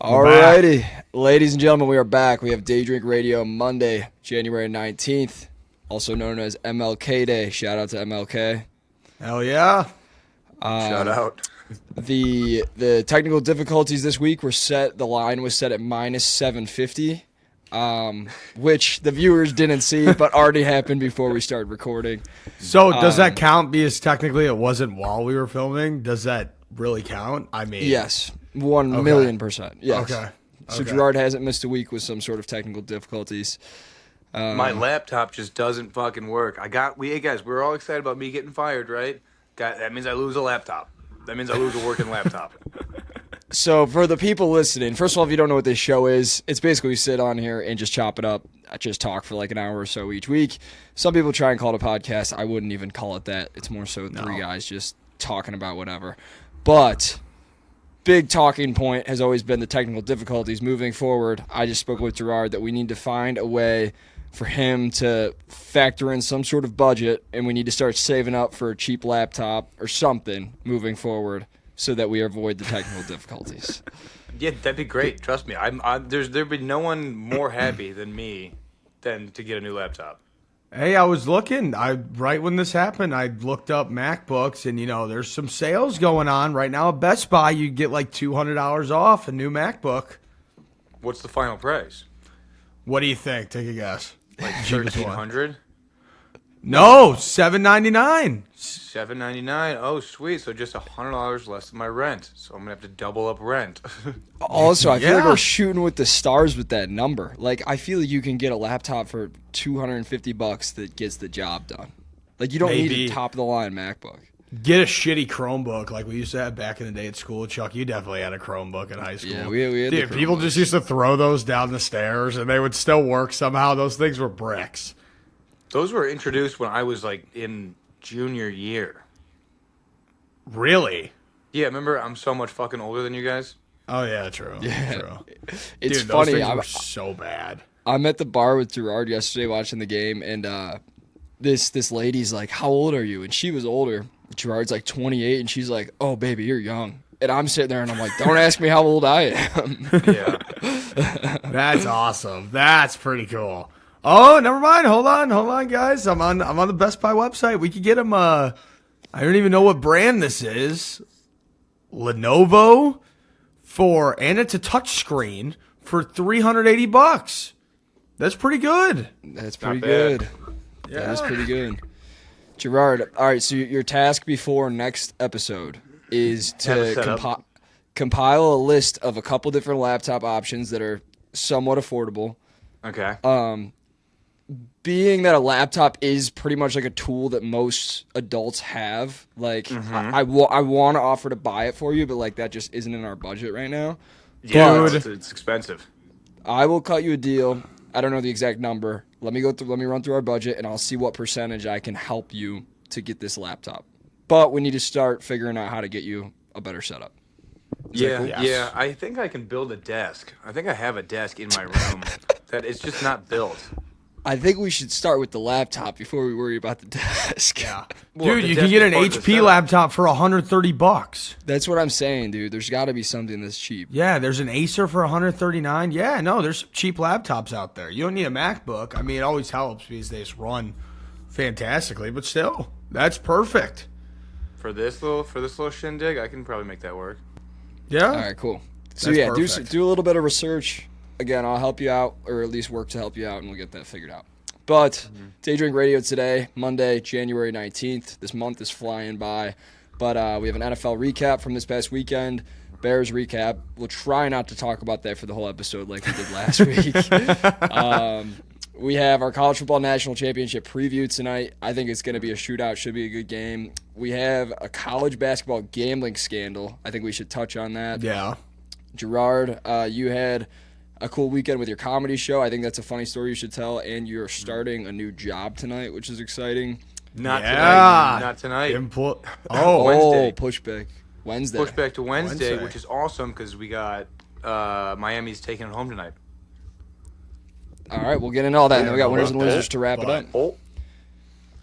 Alrighty, ladies and gentlemen, we are back. We have Daydrink Radio Monday, January 19th, also known as MLK Day. Shout out to MLK. Hell yeah. Shout out. The technical difficulties this week were set. The line was set at minus 750, which the viewers didn't see, but already happened before we started recording. So does that count because technically it wasn't while we were filming? Does that really count? I mean, yes, 1,000,000%. Yes. Okay. So Gerard hasn't missed a week with some sort of technical difficulties. My laptop just doesn't fucking work. Hey guys, we're all excited about me getting fired, right? That means I lose a laptop. That means I lose a working laptop. So for the people listening, first of all, if you don't know what this show is, it's basically we sit on here and just chop it up. I just talk for like an hour or so each week. Some people try and call it a podcast. I wouldn't even call it that. It's more so three guys just talking about whatever. But big talking point has always been the technical difficulties moving forward. I just spoke with Gerard that we need to find a way for him to factor in some sort of budget, and we need to start saving up for a cheap laptop or something moving forward so that we avoid the technical difficulties. Yeah, that'd be great. Trust me. There'd be no one more happy than me than to get a new laptop. Hey, I was looking. Right when this happened, I looked up MacBooks, and there's some sales going on right now at Best Buy. You get like $200 off a new MacBook. What's the final price? What do you think? Take a guess. Like $1,300? No, $799. $799. Oh, sweet. So just $100 less than my rent. So I'm gonna have to double up rent. Also, I feel like we're shooting with the stars with that number. Like, I feel like you can get a laptop for $250 that gets the job done. Like, you don't need a top of the line MacBook. Get a shitty Chromebook like we used to have back in the day at school. Chuck, you definitely had a Chromebook in high school. Yeah, we had Dude, people just used to throw those down the stairs, and they would still work somehow. Those things were bricks. Those were introduced when I was like in junior year. Really? Yeah, remember I'm so much fucking older than you guys? Oh, yeah, true. Yeah. True. It's Dude, funny. Those things were so bad. I'm at the bar with Gerard yesterday watching the game, and this lady's like, "How old are you?" And she was older. Gerard's like 28, and she's like, "Oh, baby, you're young." And I'm sitting there, and I'm like, "Don't ask me how old I am." Yeah. That's awesome. That's pretty cool. Oh, never mind. Hold on, guys. I'm on the Best Buy website. We could get them. I don't even know what brand this is. Lenovo and it's a touchscreen for $380. That's pretty good. That's pretty good. Yeah, that is pretty good. Gerard, all right. So your task before next episode is to compile a list of a couple different laptop options that are somewhat affordable. Okay. Being that a laptop is pretty much like a tool that most adults have, like I want to offer to buy it for you, but like that just isn't in our budget right now. Yeah, it's expensive. I will cut you a deal. I don't know the exact number. Let me run through our budget, and I'll see what percentage I can help you to get this laptop. But we need to start figuring out how to get you a better setup. Yeah, cool? Yeah. I think I can build a desk. I think I have a desk in my room that it's just not built. I think we should start with the laptop before we worry about the desk. Yeah. Dude, you can get an HP laptop for $130. That's what I'm saying, dude. There's got to be something that's cheap. Yeah, there's an Acer for $139. Yeah, no, there's cheap laptops out there. You don't need a MacBook. I mean, it always helps because they just run fantastically, but still, that's perfect. For this little shindig, I can probably make that work. Yeah. All right, cool. So do a little bit of research. Again, I'll help you out, or at least work to help you out, and we'll get that figured out. But Daydrink Radio today, Monday, January 19th. This month is flying by. But we have an NFL recap from this past weekend, Bears recap. We'll try not to talk about that for the whole episode like we did last week. We have our college football national championship preview tonight. I think it's going to be a shootout. Should be a good game. We have a college basketball gambling scandal. I think we should touch on that. Yeah. Gerard, you had a cool weekend with your comedy show. I think that's a funny story you should tell. And you're starting a new job tonight, which is exciting. Not tonight. Wednesday. Pushback. Wednesday. Pushback to Wednesday, which is awesome because we got Miami's taking it home tonight. All right, we'll get into all that. And then we got winners and losers to wrap it up.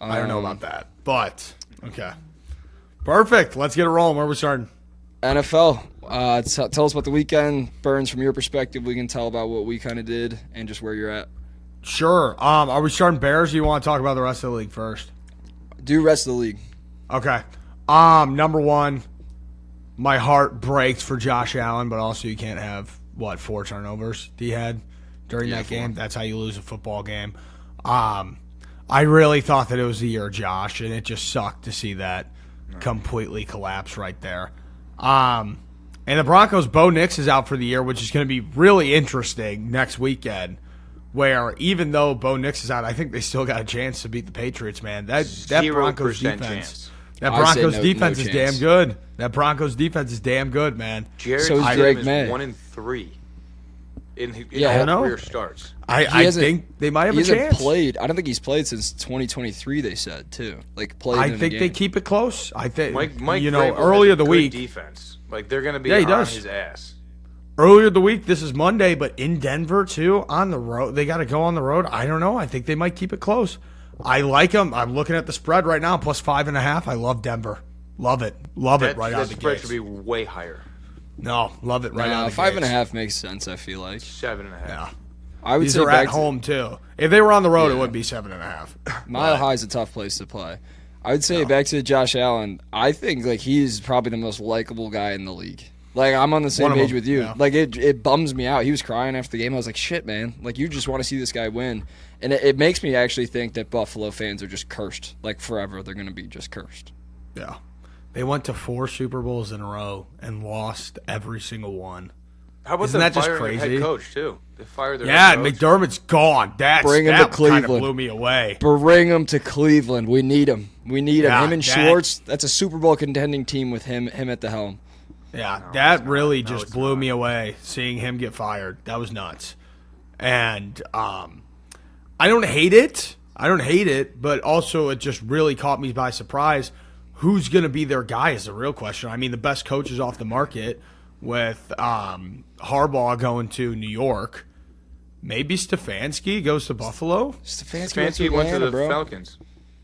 I don't know about that, but okay. Perfect. Let's get it rolling. Where are we starting? NFL. Tell us about the weekend. Burns, from your perspective, we can tell about what we kind of did and just where you're at. Sure. Are we starting Bears, or you want to talk about the rest of the league first? Do rest of the league. Okay. Number one, my heart breaks for Josh Allen, but also you can't have, 4 turnovers he had during that game? 4. That's how you lose a football game. I really thought that it was the year of Josh, and it just sucked to see that completely collapse right there. And the Broncos, Bo Nix is out for the year, which is going to be really interesting next weekend, where even though Bo Nix is out, I think they still got a chance to beat the Patriots, man. That Broncos defense. Chance. That Broncos defense is damn good. That Broncos defense is damn good, man. Jared so is Drake May. 1-3 in I know. career starts. I think they might have a chance. He hasn't played. I don't think he's played since 2023. They said too. I think they keep it close. I think Mike earlier the week defense. They're going to be on his ass. Earlier the week, this is Monday, but in Denver too, on the road. They got to go on the road. I don't know. I think they might keep it close. I like them. I'm looking at the spread right now, plus 5.5. I love Denver. Love it. Love it right out of the gate. That spread should be way higher. No, love it right out of the gate. 5.5 makes sense, I feel like. 7.5. Yeah. I would These say are at home too. If they were on the road, it would be 7.5. Mile High is a tough place to play. I would say back to Josh Allen. I think he's probably the most likable guy in the league. I'm on the same page with you. Yeah. It bums me out. He was crying after the game. I was like, shit, man. You just want to see this guy win. And it makes me actually think that Buffalo fans are just cursed. Forever, they're going to be just cursed. Yeah. They went to 4 Super Bowls in a row and lost every single one. How about Isn't that just firing crazy? Head coach, too? They fired their head coach. McDermott's gone. Bring him to Cleveland. Kind of blew me away. Bring him to Cleveland. We need him. We need him. Him and Schwartz, that's a Super Bowl contending team with him at the helm. Yeah, that really just blew me away, seeing him get fired. That was nuts. And I don't hate it, but also it just really caught me by surprise. Who's going to be their guy is the real question. I mean, the best coach is off the market with Harbaugh going to New York. Maybe Stefanski goes to Buffalo. Stefanski went to the Falcons.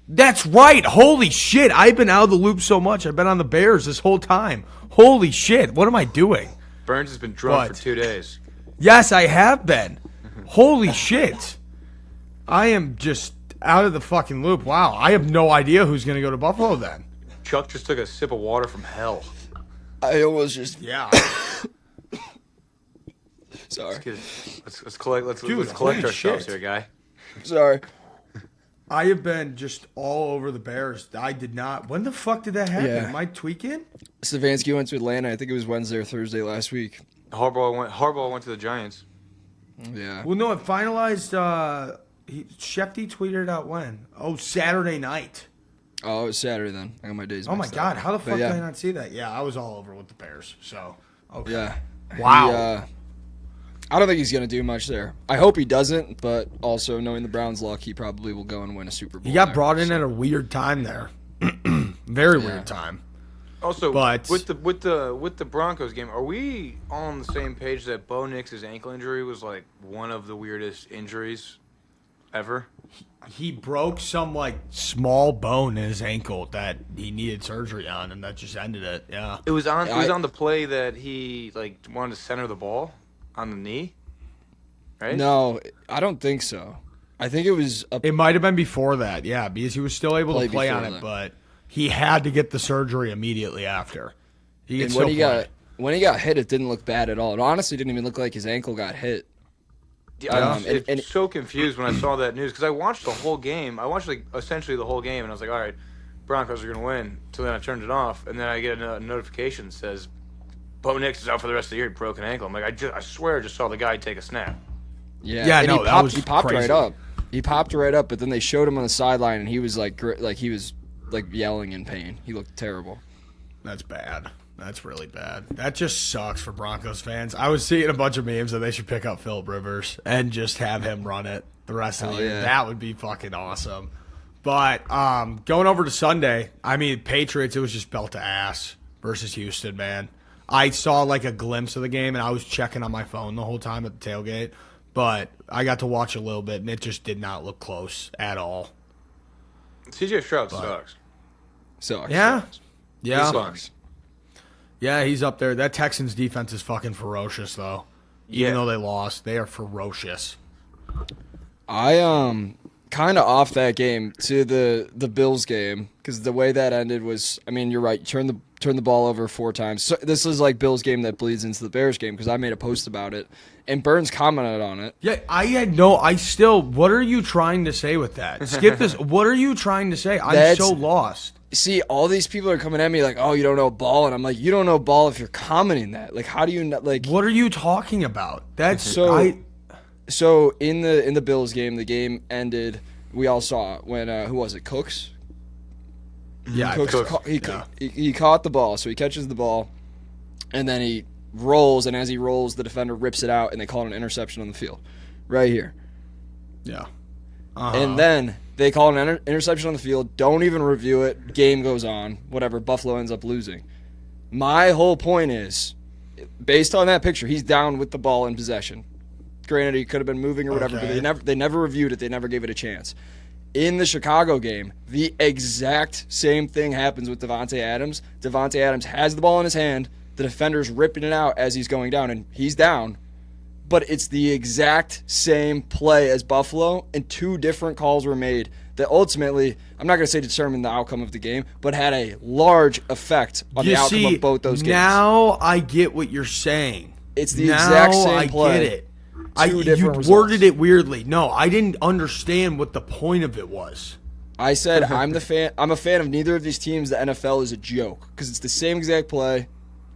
That's right. Holy shit. I've been out of the loop so much. I've been on the Bears this whole time. Holy shit. What am I doing? Burns has been drunk for 2 days. Yes, I have been. Holy shit. I am just out of the fucking loop. Wow. I have no idea who's going to go to Buffalo then. Chuck just took a sip of water from hell. I almost just... Yeah. Sorry. Let's collect ourselves here, guy. Sorry. I have been just all over the Bears. I did not... When the fuck did that happen? Yeah. Am I tweaking? Stefanski went to Atlanta. I think it was Wednesday or Thursday last week. Harbaugh went to the Giants. Yeah. Well, no, it finalized... Shefty tweeted it out when? Oh, Saturday night. Oh, it was Saturday then. I got my days Oh, my mixed God. up. How the fuck did I not see that? Yeah, I was all over with the Bears. So, okay. Yeah. Wow. I don't think he's going to do much there. I hope he doesn't, but also knowing the Browns' luck, he probably will go and win a Super Bowl. He got brought in at a weird time there. Very weird time. Also, but with the Broncos game, are we all on the same page that Bo Nix's ankle injury was one of the weirdest injuries ever? He broke some small bone in his ankle that he needed surgery on, and that just ended it. Yeah. It was on the play that he wanted to center the ball on the knee, right? No, I don't think so. I think it was. It might have been before that, yeah, because he was still able to play on it, but he had to get the surgery immediately after. When he got hit, it didn't look bad at all. It honestly didn't even look like his ankle got hit. Yeah, I was so confused when I saw that news because I watched the whole game. I watched essentially the whole game, and I was like, all right, Broncos are going to win. Until then I turned it off, and then I get a notification that says, Bo Nix is out for the rest of the year, broken ankle. I'm like, I swear I just saw the guy take a snap. Yeah, no, he popped crazy. right up. He popped right up, but then they showed him on the sideline, and he was yelling in pain. He looked terrible. That's bad. That's really bad. That just sucks for Broncos fans. I was seeing a bunch of memes that they should pick up Phillip Rivers and just have him run it the rest of the year. Yeah. That would be fucking awesome. But going over to Sunday, I mean, Patriots, it was just belt to ass versus Houston, man. I saw a glimpse of the game, and I was checking on my phone the whole time at the tailgate. But I got to watch a little bit, and it just did not look close at all. CJ Stroud sucks. Sucks. Yeah. He sucks. Yeah, he's up there. That Texans defense is fucking ferocious, though. Even though they lost, they are ferocious. I kind of off that game to the Bills game because the way that ended was, I mean, you're right. Turn the ball over 4 times. So this is like Bills game that bleeds into the Bears game because I made a post about it and Burns commented on it. Yeah, what are you trying to say with that? Skip this. What are you trying to say? I'm so lost. See, all these people are coming at me like, oh, you don't know ball. And I'm like, you don't know ball if you're commenting that. Like, how do you not, like... What are you talking about? That's... So in the Bills game, the game ended, we all saw it when, who was it, Cooks? Yeah, he caught the ball, so he catches the ball, and then he rolls, and as he rolls, the defender rips it out, and they call it an interception on the field. Right here. Yeah. And then... they call an interception on the field, don't even review it, game goes on, whatever, Buffalo ends up losing. My whole point is, based on that picture, he's down with the ball in possession. Granted, he could have been moving or whatever, but they never reviewed it, they never gave it a chance. In the Chicago game, the exact same thing happens with Davante Adams. Davante Adams has the ball in his hand, the defender's ripping it out as he's going down, and he's down. But it's the exact same play as Buffalo, and 2 different calls were made that ultimately, I'm not going to say determined the outcome of the game, but had a large effect on the outcome of both those games. Now I get what you're saying. It's the exact same play. I get it. You worded it weirdly. No, I didn't understand what the point of it was. I said I'm a fan of neither of these teams. The NFL is a joke because it's the same exact play.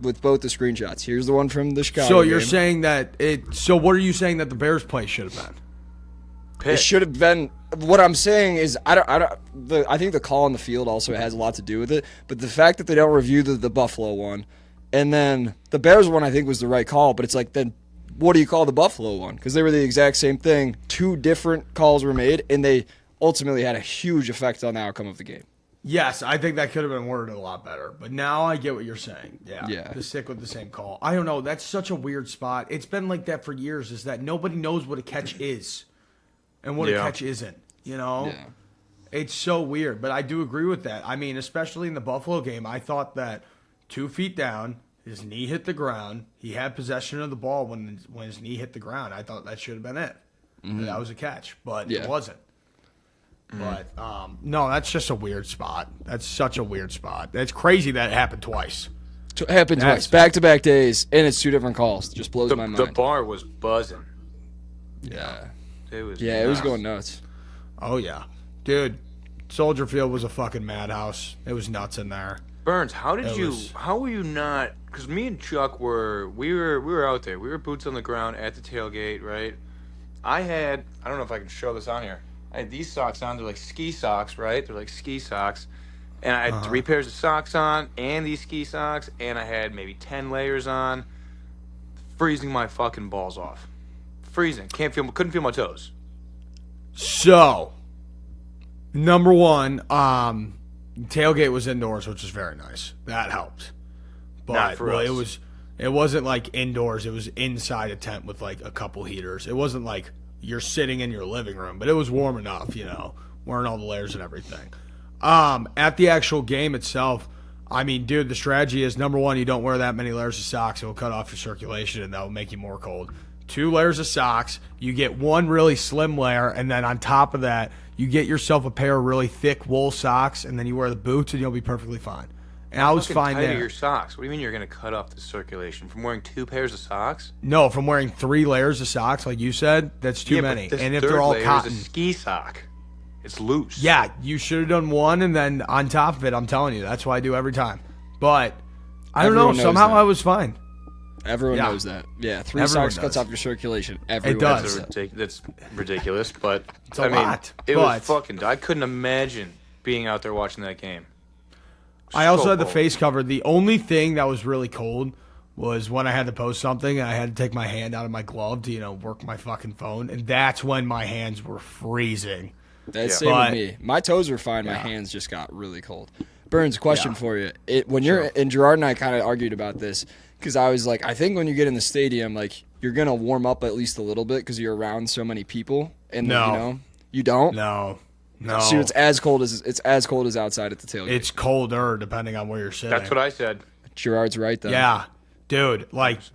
With both the screenshots. Here's the one from the Chicago So you're game. saying that so what are you saying that the Bears play should have been? It should have been. What I'm saying is I think the call on the field also has a lot to do with it, but the fact that they don't review the Buffalo one and then the Bears one I think was the right call, but it's like then what do you call the Buffalo one? Because they were the exact same thing. 2 different calls were made and they ultimately had a huge effect on the outcome of the game. Yes, I think that could have been worded a lot better. But now I get what you're saying. Yeah. To stick with the same call. I don't know. That's such a weird spot. It's been like that for years, is that nobody knows what a catch is and what a catch isn't. You know? Yeah. It's so weird. But I do agree with that. I mean, especially in the Buffalo game, I thought that 2 feet down, his knee hit the ground. He had possession of the ball when his knee hit the ground. I thought that should have been it. Mm-hmm. That was a catch. But it wasn't. But, no, that's just a weird spot. That's such a weird spot. It's crazy that it happened twice. It happened twice. Back-to-back days, and it's 2 different calls. Just blows my mind. The bar was buzzing. Yeah. It was it was going nuts. Oh, yeah. Dude, Soldier Field was a fucking madhouse. It was nuts in there. Burns, how were you not, because me and Chuck we were out there. We were boots on the ground at the tailgate, right? I don't know if I can show this on here. I had these socks on. They're like ski socks, right? They're like ski socks. And I had 3 pairs of socks on and these ski socks. And I had maybe 10 layers on. Freezing my fucking balls off. Freezing. Couldn't feel my toes. So, number one, tailgate was indoors, which is very nice. That helped. But not for us. It wasn't like indoors. It was inside a tent with like a couple heaters. It wasn't like you're sitting in your living room, but it was warm enough, wearing all the layers and everything. At the actual game itself, I mean, dude, the strategy is, number one, you don't wear that many layers of socks. It will cut off your circulation, and that will make you more cold. 2 layers of socks. You get 1 really slim layer, and then on top of that, you get yourself a pair of really thick wool socks, and then you wear the boots, and you'll be perfectly fine. And I was fine there. Your socks. What do you mean you're going to cut off the circulation from wearing 2 pairs of socks? No, from wearing 3 layers of socks, like you said. That's too many. But and if they're all cotton, is a ski sock. It's loose. Yeah, you should have done 1, and then on top of it, I'm telling you, that's what I do every time. But I don't know. Somehow I was fine. Everyone knows that. Yeah, 3 socks cuts off your circulation. Everyone it does. That's ridiculous, but it's a lot. It was fucking. I couldn't imagine being out there watching that game. I also had the face covered. The only thing that was really cold was when I had to post something and I had to take my hand out of my glove to, work my fucking phone. And that's when my hands were freezing. That's same with me. My toes were fine. My hands just got really cold. Burns, question for you. When you're and Gerard and I kind of argued about this because I was like, I think when you get in the stadium, like you're going to warm up at least a little bit because you're around so many people. And you don't? No. So it's as cold as outside at the tailgate. It's colder depending on where you're sitting. That's what I said. Gerard's right, though. Yeah. Dude,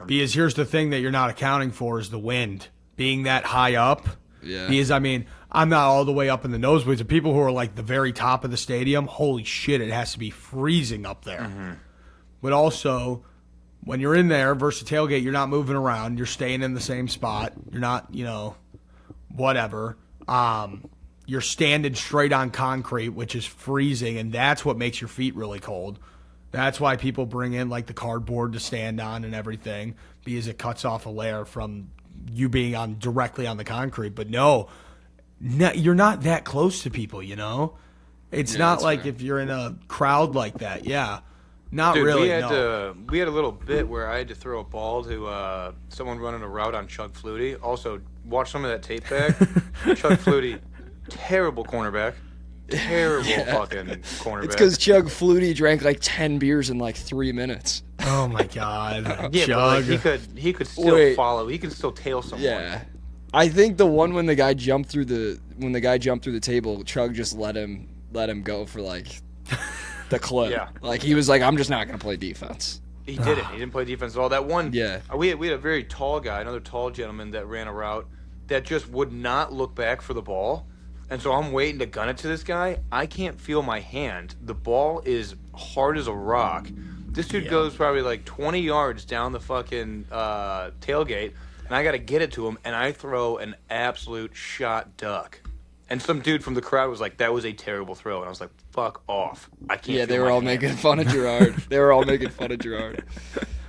because here's the thing that you're not accounting for is the wind. Being that high up. Yeah. Because, I mean, I'm not all the way up in the nosebleeds. The people who are, like, the very top of the stadium, holy shit, it has to be freezing up there. Mm-hmm. But also, when you're in there versus tailgate, you're not moving around. You're staying in the same spot. You're not, whatever. You're standing straight on concrete, which is freezing, and that's what makes your feet really cold. That's why people bring in, like, the cardboard to stand on and everything, because it cuts off a layer from you being directly on the concrete. But no, you're not that close to people, It's not like fair. If you're in a crowd like that. Yeah. Not Dude, really, we had a little bit where I had to throw a ball to someone running a route on Chug Flutie. Also, watch some of that tape back. Chug Flutie, terrible cornerback. Terrible fucking cornerback. It's because Chug Flutie drank like 10 beers in like 3 minutes. Oh my god. Yeah, Chug. But he could still follow. He could still tail someone. Yeah. I think the one when the guy jumped through the table, Chug just let him go for like the clip. Yeah. Like he was like, I'm just not gonna play defense. He didn't. He didn't play defense at all. That one. Yeah. We had a very tall guy, another tall gentleman that ran a route that just would not look back for the ball. And so I'm waiting to gun it to this guy. I can't feel my hand. The ball is hard as a rock. This dude goes probably like 20 yards down the fucking tailgate, and I got to get it to him, and I throw an absolute shot duck. And some dude from the crowd was like, that was a terrible throw. And I was like, fuck off. I can't Yeah, they were all making fun of Gerard.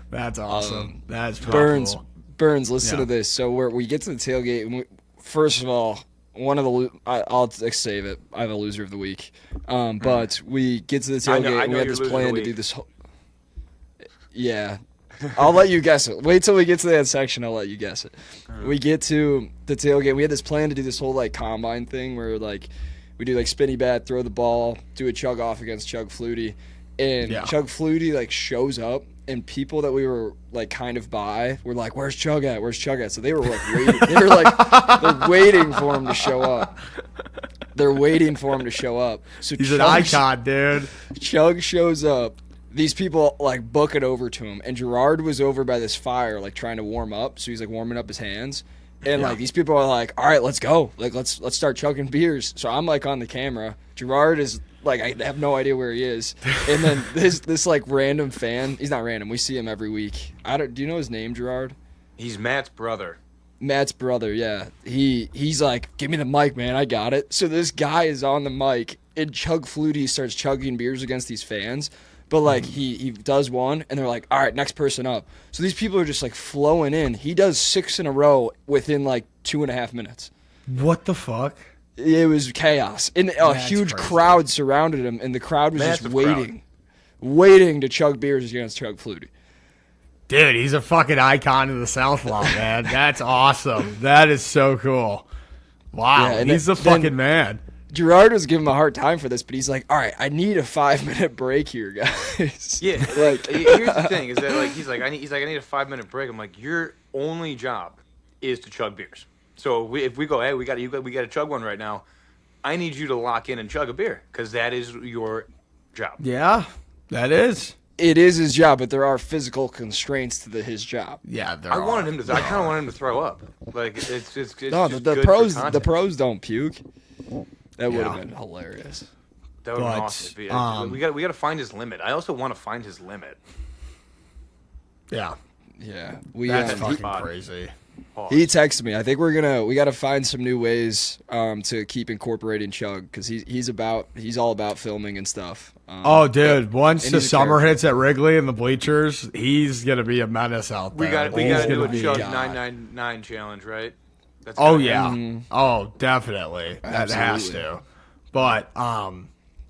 That's awesome. That's pretty cool. Burns, listen to this. So we get to the tailgate, and first of all, I'll save it. I have a loser of the week. But we get to the tailgate, and we have this plan to do this whole... Yeah. I'll let you guess it. Wait till we get to that section. I'll let you guess it. We get to the tailgate. We had this plan to do this whole like combine thing where like we do like spinny bat, throw the ball, do a chug off against Chug Flutie, and Chug Flutie like shows up, and people that we were like kind of by were like, "Where's Chug at? Where's Chug at?" So they were like waiting. They're waiting for him to show up. So he's an icon, dude. Chug shows up. These people like book it over to him, and Gerard was over by this fire like trying to warm up, so he's like warming up his hands, and like these people are like, all right, let's go, like let's start chugging beers. So I'm like on the camera, Gerard is like, I have no idea where he is, and then this like random fan, he's not random, we see him every week. Do you know his name, Gerard? He's Matt's brother. Yeah. He's like, give me the mic, man, I got it. So this guy is on the mic, and Chug Flutie starts chugging beers against these fans. But, like, he does one, and they're like, all right, next person up. So these people are just, like, flowing in. He does 6 in a row within, like, 2.5 minutes. What the fuck? It was chaos. And a huge crowd surrounded him, and the crowd was just waiting to chug beers against Chug Flutie. Dude, he's a fucking icon of the South Law, man. That's awesome. That is so cool. Wow, yeah, he's the fucking man. Gerard was giving him a hard time for this, but he's like, all right, I need a 5-minute break here, guys. Yeah, like here's the thing is that like he's like I need a 5-minute break. I'm like, your only job is to chug beers. So if we go, hey, we got to chug one right now. I need you to lock in and chug a beer because that is your job. Yeah, that is. It is his job, but there are physical constraints to his job. Yeah, I kind of wanted him to throw up. Like it's no, the pros don't puke. That would have been hilarious. That would have been awesome. We got to find his limit. I also want to find his limit. Yeah. Yeah. That's fucking crazy. He texted me. I think we got to find some new ways to keep incorporating Chug because he's all about filming and stuff. Dude, once the summer hits at Wrigley and the bleachers, he's gonna be a menace out there. We got to do a Chug 999 challenge, right? That's Oh, definitely. Absolutely. That has to. But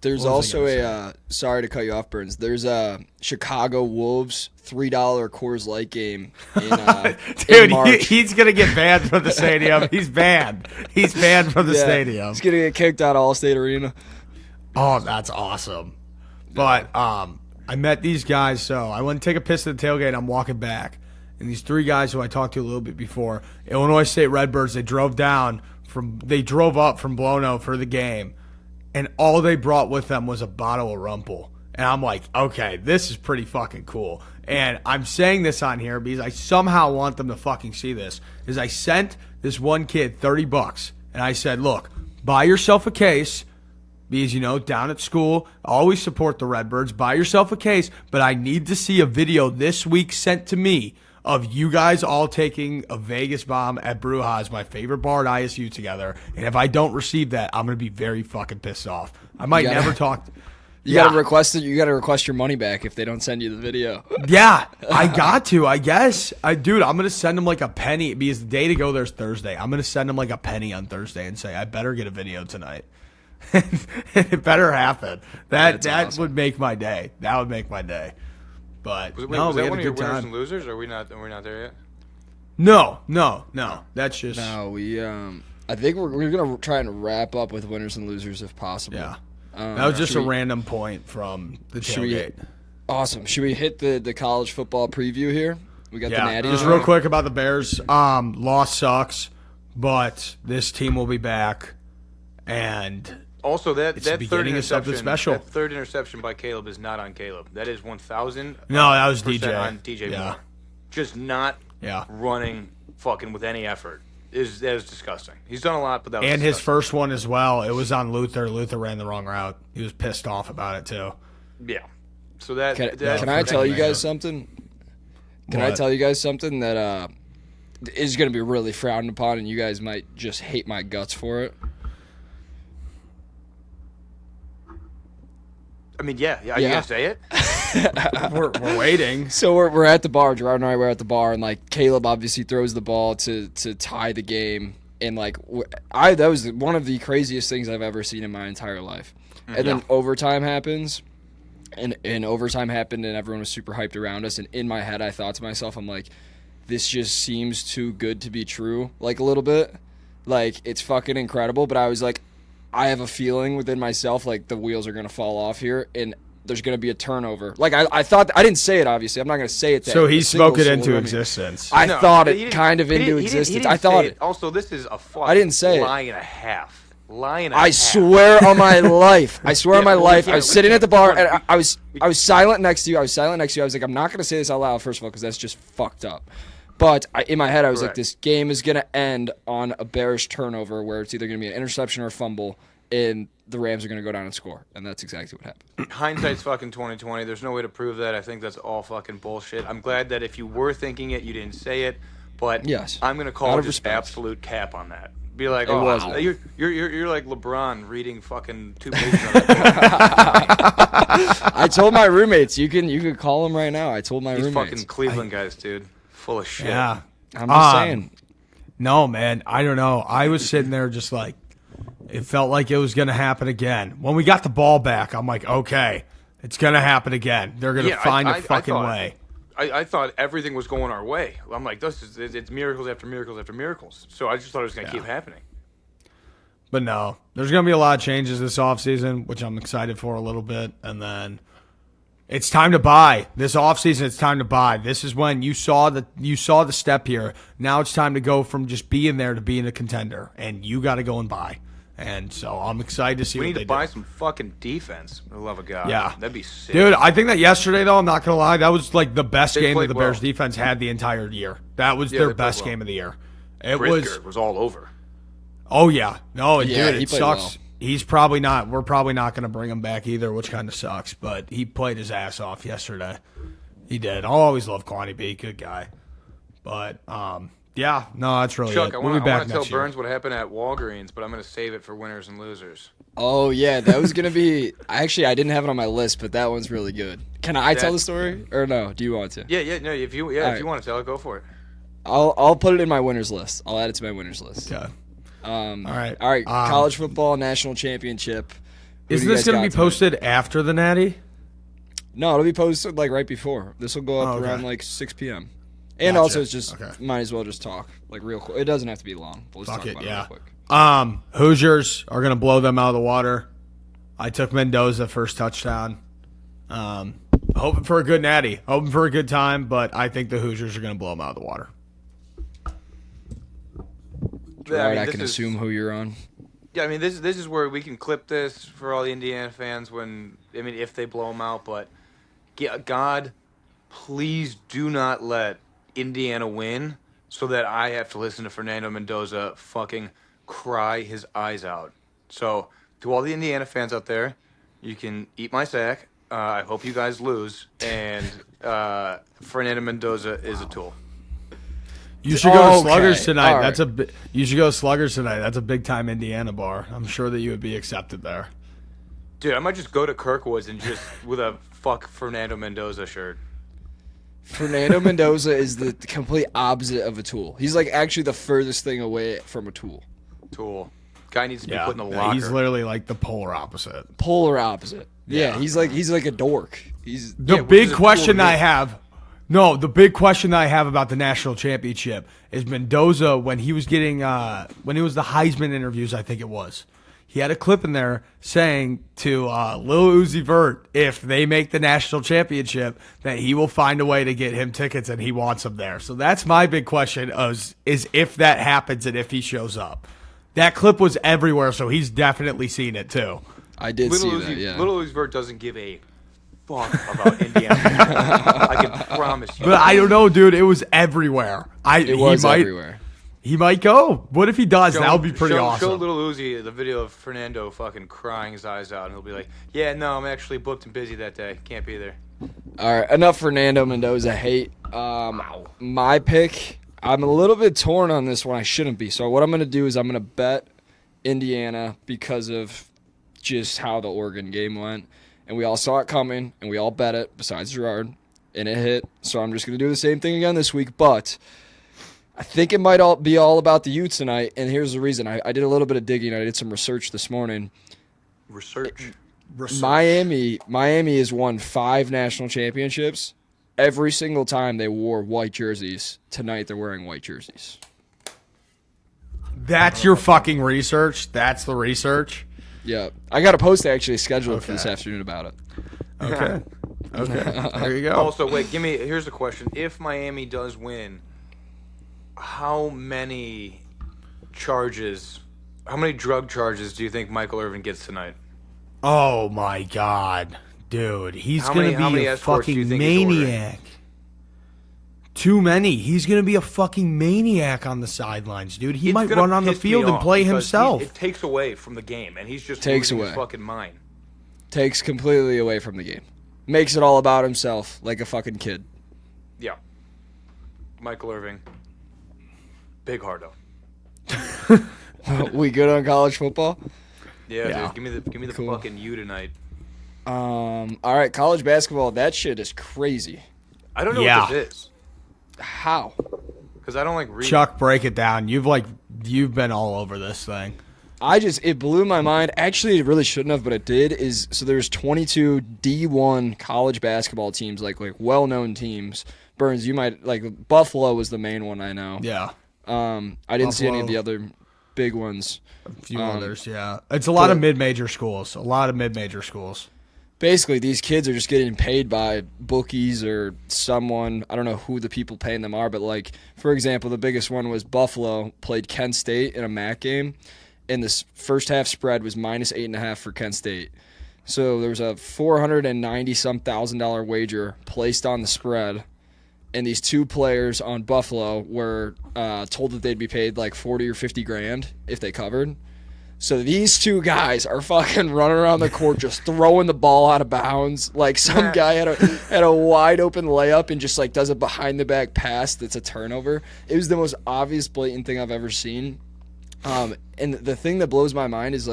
there's also sorry to cut you off, Burns. There's a Chicago Wolves $3 Coors Light game in dude, in March. He's gonna get banned from the stadium. He's banned. He's banned from the stadium. He's gonna get kicked out of Allstate Arena. Oh, that's awesome. But I met these guys, so I went to take a piss at the tailgate and I'm walking back. And these 3 guys who I talked to a little bit before, Illinois State Redbirds, they drove up from Blono for the game, and all they brought with them was a bottle of Rumpel. And I'm like, okay, this is pretty fucking cool. And I'm saying this on here because I somehow want them to fucking see this. Is I sent this one kid $30, and I said, look, buy yourself a case because, down at school, always support the Redbirds. Buy yourself a case, but I need to see a video this week sent to me of you guys all taking a Vegas bomb at Brujas, my favorite bar at ISU, together. And if I don't receive that, I'm going to be very fucking pissed off. I might never talk. You gotta request it. You gotta request your money back if they don't send you the video. Yeah, I got to. I guess, dude, I'm gonna send them like a penny because the day to go there's Thursday. I'm gonna send them like a penny on Thursday and say I better get a video tonight. It better happen. That awesome. Would make my day. That would make my day. But was we that had one a of your good winners time. and losers? Or are we not there yet? No. That's just we. I think we're gonna try and wrap up with winners and losers if possible. Yeah. That was just a random point from the tailgate. Awesome. Should we hit the college football preview here? We got the Natty. Just real quick about the Bears. Loss sucks, but this team will be back. And also, that third interception, special. That third interception by Caleb is not on Caleb. That is 1,000. No, that was DJ. On DJ Moore. Just not running fucking with any effort. That is disgusting. He's done a lot, but that was disgusting. His first one as well. It was on Luther. Luther ran the wrong route. He was pissed off about it too. Yeah. So that. Can I tell you guys something? I tell you guys something that is going to be really frowned upon, and you guys might just hate my guts for it? I mean, yeah. You gonna say it? we're waiting. So we're at the bar. Gerard and I were at the bar, and like Caleb obviously throws the ball to tie the game, and like that was one of the craziest things I've ever seen in my entire life. And then overtime happens, and overtime happened, and everyone was super hyped around us. And in my head, I thought to myself, I'm like, this just seems too good to be true, like a little bit, like it's fucking incredible. But I was like, I have a feeling within myself like the wheels are gonna fall off here, and there's gonna be a turnover. Like I thought, I didn't say it. Obviously, I'm not gonna say it. So he spoke it into existence. I thought it kind of into existence. I thought it. Also, this is a fucking I didn't say lie and a half. I swear on my life. I swear on my life. I was sitting at the bar, and I was silent next to you. I was like, I'm not gonna say this out loud, first of all, because that's just fucked up. But in my head, I was like, this game is going to end on a Bears turnover where it's either going to be an interception or a fumble, and the Rams are going to go down and score. And that's exactly what happened. Hindsight's fucking 20/20. There's no way to prove that. I think that's all fucking bullshit. I'm glad that if you were thinking it, you didn't say it. But yes, I'm going to call just absolute cap on that. Be like, you're like LeBron reading fucking 2 pages on that. I told my roommates, you can call them right now. I told my roommates. These fucking Cleveland guys, dude. Full of shit. Yeah. I'm just saying. No, man. I don't know. I was sitting there just like, it felt like it was going to happen again. When we got the ball back, I'm like, okay, it's going to happen again. They're going to find a fucking way. I thought everything was going our way. I'm like, it's miracles after miracles after miracles. So I just thought it was going to keep happening. But no, there's going to be a lot of changes this offseason, which I'm excited for a little bit. And then it's time to buy. This offseason, it's time to buy. This is when you saw the step here. Now it's time to go from just being there to being a contender. And you got to go and buy. And so I'm excited to see what they do. We need to buy some fucking defense, for the love of God. Yeah. That'd be sick. Dude, I think that yesterday, though, I'm not going to lie, that was like the best game that the Bears defense had the entire year. That was their best game of the year. It was all over. Oh, yeah. No, dude, it sucks. Well. He's probably not. We're probably not going to bring him back either, which kind of sucks. But he played his ass off yesterday. He did. I'll always love Kwani B. Good guy. But, yeah, no, that's really Chuck, it. I want to tell Burns what happened at Walgreens, but I'm going to save it for winners and losers. Oh, yeah, that was going to be – actually, I didn't have it on my list, but that one's really good. Can I tell the story or no? Do you want to? Yeah, no, if you want to tell it, go for it. I'll put it in my winners list. I'll add it to my winners list. Okay. All right. College football national championship. Isn't this going to be posted after the Natty? No, it'll be posted like right before. This will go up around like 6 p.m. And also, it's just might as well just talk like real quick. It doesn't have to be long. But let's talk about it real quick. Hoosiers are going to blow them out of the water. I took Mendoza first touchdown. Hoping for a good Natty. Hoping for a good time, but I think the Hoosiers are going to blow them out of the water. Gerard, I can assume who you're on. Yeah, I mean, this is where we can clip this for all the Indiana fans when if they blow them out, but God, please do not let Indiana win so that I have to listen to Fernando Mendoza fucking cry his eyes out. So, to all the Indiana fans out there, you can eat my sack. I hope you guys lose. And Fernando Mendoza is a tool. You should go to Sluggers tonight. Right. You should go to Sluggers tonight. That's a big time Indiana bar. I'm sure that you would be accepted there. Dude, I might just go to Kirkwood's and just with a fuck Fernando Mendoza shirt. Fernando Mendoza is the complete opposite of a tool. He's like actually the furthest thing away from a tool. Tool. Guy needs to be put in the locker. He's literally like the polar opposite. Polar opposite. Yeah, he's like a dork. The big question I have about the national championship is Mendoza when he was getting when it was the Heisman interviews, I think it was. He had a clip in there saying to Lil Uzi Vert, if they make the national championship, that he will find a way to get him tickets and he wants them there. So that's my big question is if that happens and if he shows up. That clip was everywhere, so he's definitely seen it too. I did see that, yeah. Little Uzi Vert doesn't give a fuck about Indiana. I can promise you. But I don't know, dude. It was everywhere. Everywhere. He might go. What if he does? That would be pretty awesome. Show Little Uzi the video of Fernando fucking crying his eyes out, and he'll be like, yeah, no, I'm actually booked and busy that day. Can't be there. All right, enough Fernando Mendoza hate. My pick, I'm a little bit torn on this one. I shouldn't be. So what I'm going to do is I'm going to bet Indiana because of just how the Oregon game went. And we all saw it coming, and we all bet it, besides Gerard, and it hit. So I'm just going to do the same thing again this week. But I think it might all be all about the Utes tonight, and here's the reason. I did a little bit of digging. I did some research this morning. Research. Miami has won 5 national championships. Every single time they wore white jerseys. Tonight they're wearing white jerseys. That's your fucking research? That's the research? Yeah. I got a post actually scheduled for this afternoon about it. Okay. There you go. Also, wait, here's the question. If Miami does win, how many drug charges do you think Michael Irvin gets tonight? Oh, my God. Dude, he's going to be a fucking maniac. Too many. He's going to be a fucking maniac on the sidelines, dude. He might run on the field and play himself. It takes away from the game, and he's just losing his fucking mind. Takes completely away from the game. Makes it all about himself, like a fucking kid. Yeah. Michael Irving. Big hardo. We good on college football? Yeah. Dude. Give me the fucking U tonight. All right, college basketball. That shit is crazy. I don't know what this is. How? Because I don't like reading. Chuck, break it down. You've been all over this thing. It blew my mind. Actually, it really shouldn't have, but it did. So there's 22 D1 college basketball teams, like well-known teams. Burns, you might like Buffalo was the main one I know. Yeah. I didn't see any of the other big ones. A few others, yeah. It's a lot of mid-major schools. Basically, these kids are just getting paid by bookies or someone. I don't know who the people paying them are, but for example, the biggest one was Buffalo played Kent State in a MAC game, and this first half spread was -8.5 for Kent State. So there was a $490,000 wager placed on the spread, and these 2 players on Buffalo were told that they'd be paid like 40 or 50 grand if they covered. So these 2 guys are fucking running around the court just throwing the ball out of bounds. Like some guy had a wide open layup and just does a behind the back pass that's a turnover. It was the most obvious, blatant thing I've ever seen. And the thing that blows my mind is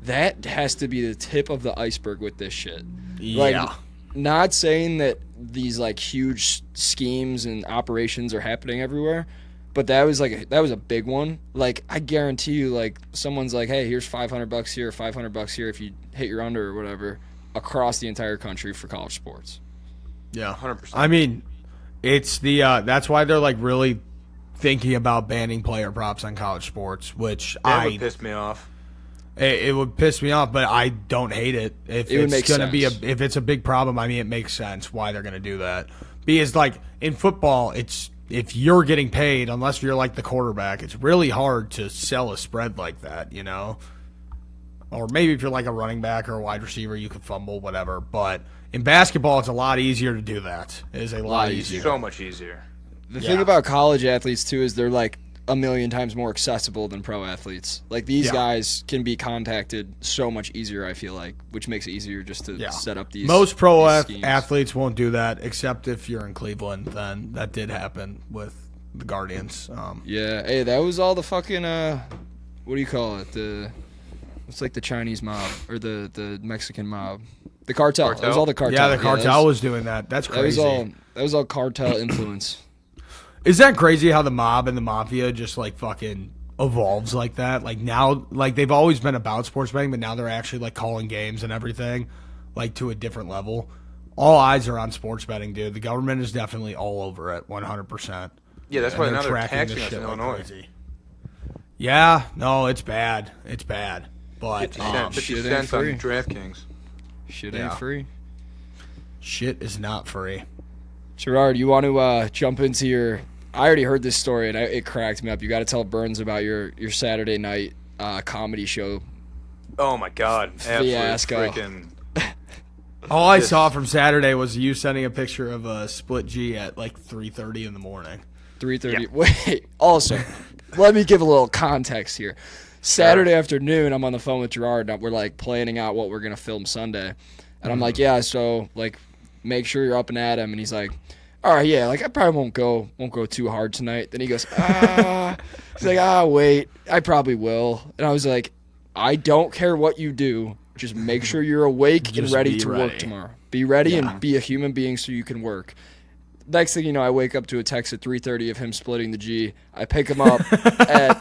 that has to be the tip of the iceberg with this shit. Yeah. Not saying that these huge schemes and operations are happening everywhere. But that was a big one. I guarantee you, someone's like, hey, here's $500 here, $500 here if you hit your under or whatever, across the entire country for college sports. Yeah, 100%. I mean, it's the that's why they're really thinking about banning player props on college sports, which that would piss me off. It would piss me off, but I don't hate it. If it's going to be if it's a big problem, I mean, it makes sense why they're going to do that. Because in football, if you're getting paid, unless you're the quarterback, it's really hard to sell a spread like that, Or maybe if you're like a running back or a wide receiver, you could fumble, whatever. But in basketball, it's a lot easier to do that. It is a lot easier. So much easier. The thing about college athletes, too, is they're like a million times more accessible than pro athletes. Like, these guys can be contacted so much easier, I feel like, which makes it easier just to set up these. Most pro these athletes won't do that, except if you're in Cleveland. Then that did happen with the Guardians. Hey, that was all the fucking, what do you call it? It's like the Chinese mob, or the Mexican mob. The cartel. It was all the cartel. Yeah, the cartel was doing that. That's crazy. That was all cartel influence. Is that crazy how the mob and the mafia just like fucking evolves like that? Like now, like they've always been about sports betting, but now they're actually like calling games and everything like to a different level. All eyes are on sports betting, dude. The government is definitely all over it, 100%. Yeah, that's why now they're taxing us in Illinois. Crazy. Yeah, no, it's bad. It's bad. But 50 cents on DraftKings. Shit ain't free. Shit is not free. Gerard, you want to jump into your... I already heard this story, and it cracked me up. You got to tell Burns about your Saturday night comedy show. Oh, my God. Fiasco. Freaking... All I saw from Saturday was you sending a picture of a split G at like 3:30 in the morning. 3:30. Yeah. Wait, also, let me give a little context here. Saturday afternoon, I'm on the phone with Gerard, and we're like planning out what we're going to film Sunday. And I'm like, yeah, so like make sure you're up and at him. And he's like, all right, yeah, like I probably won't go too hard tonight. Then he goes, he's like, wait, I probably will. And I was like, I don't care what you do. Just make sure you're awake and ready to work tomorrow. Be ready and be a human being so you can work. Next thing you know, I wake up to a text at 3:30 of him splitting the G. I pick him up at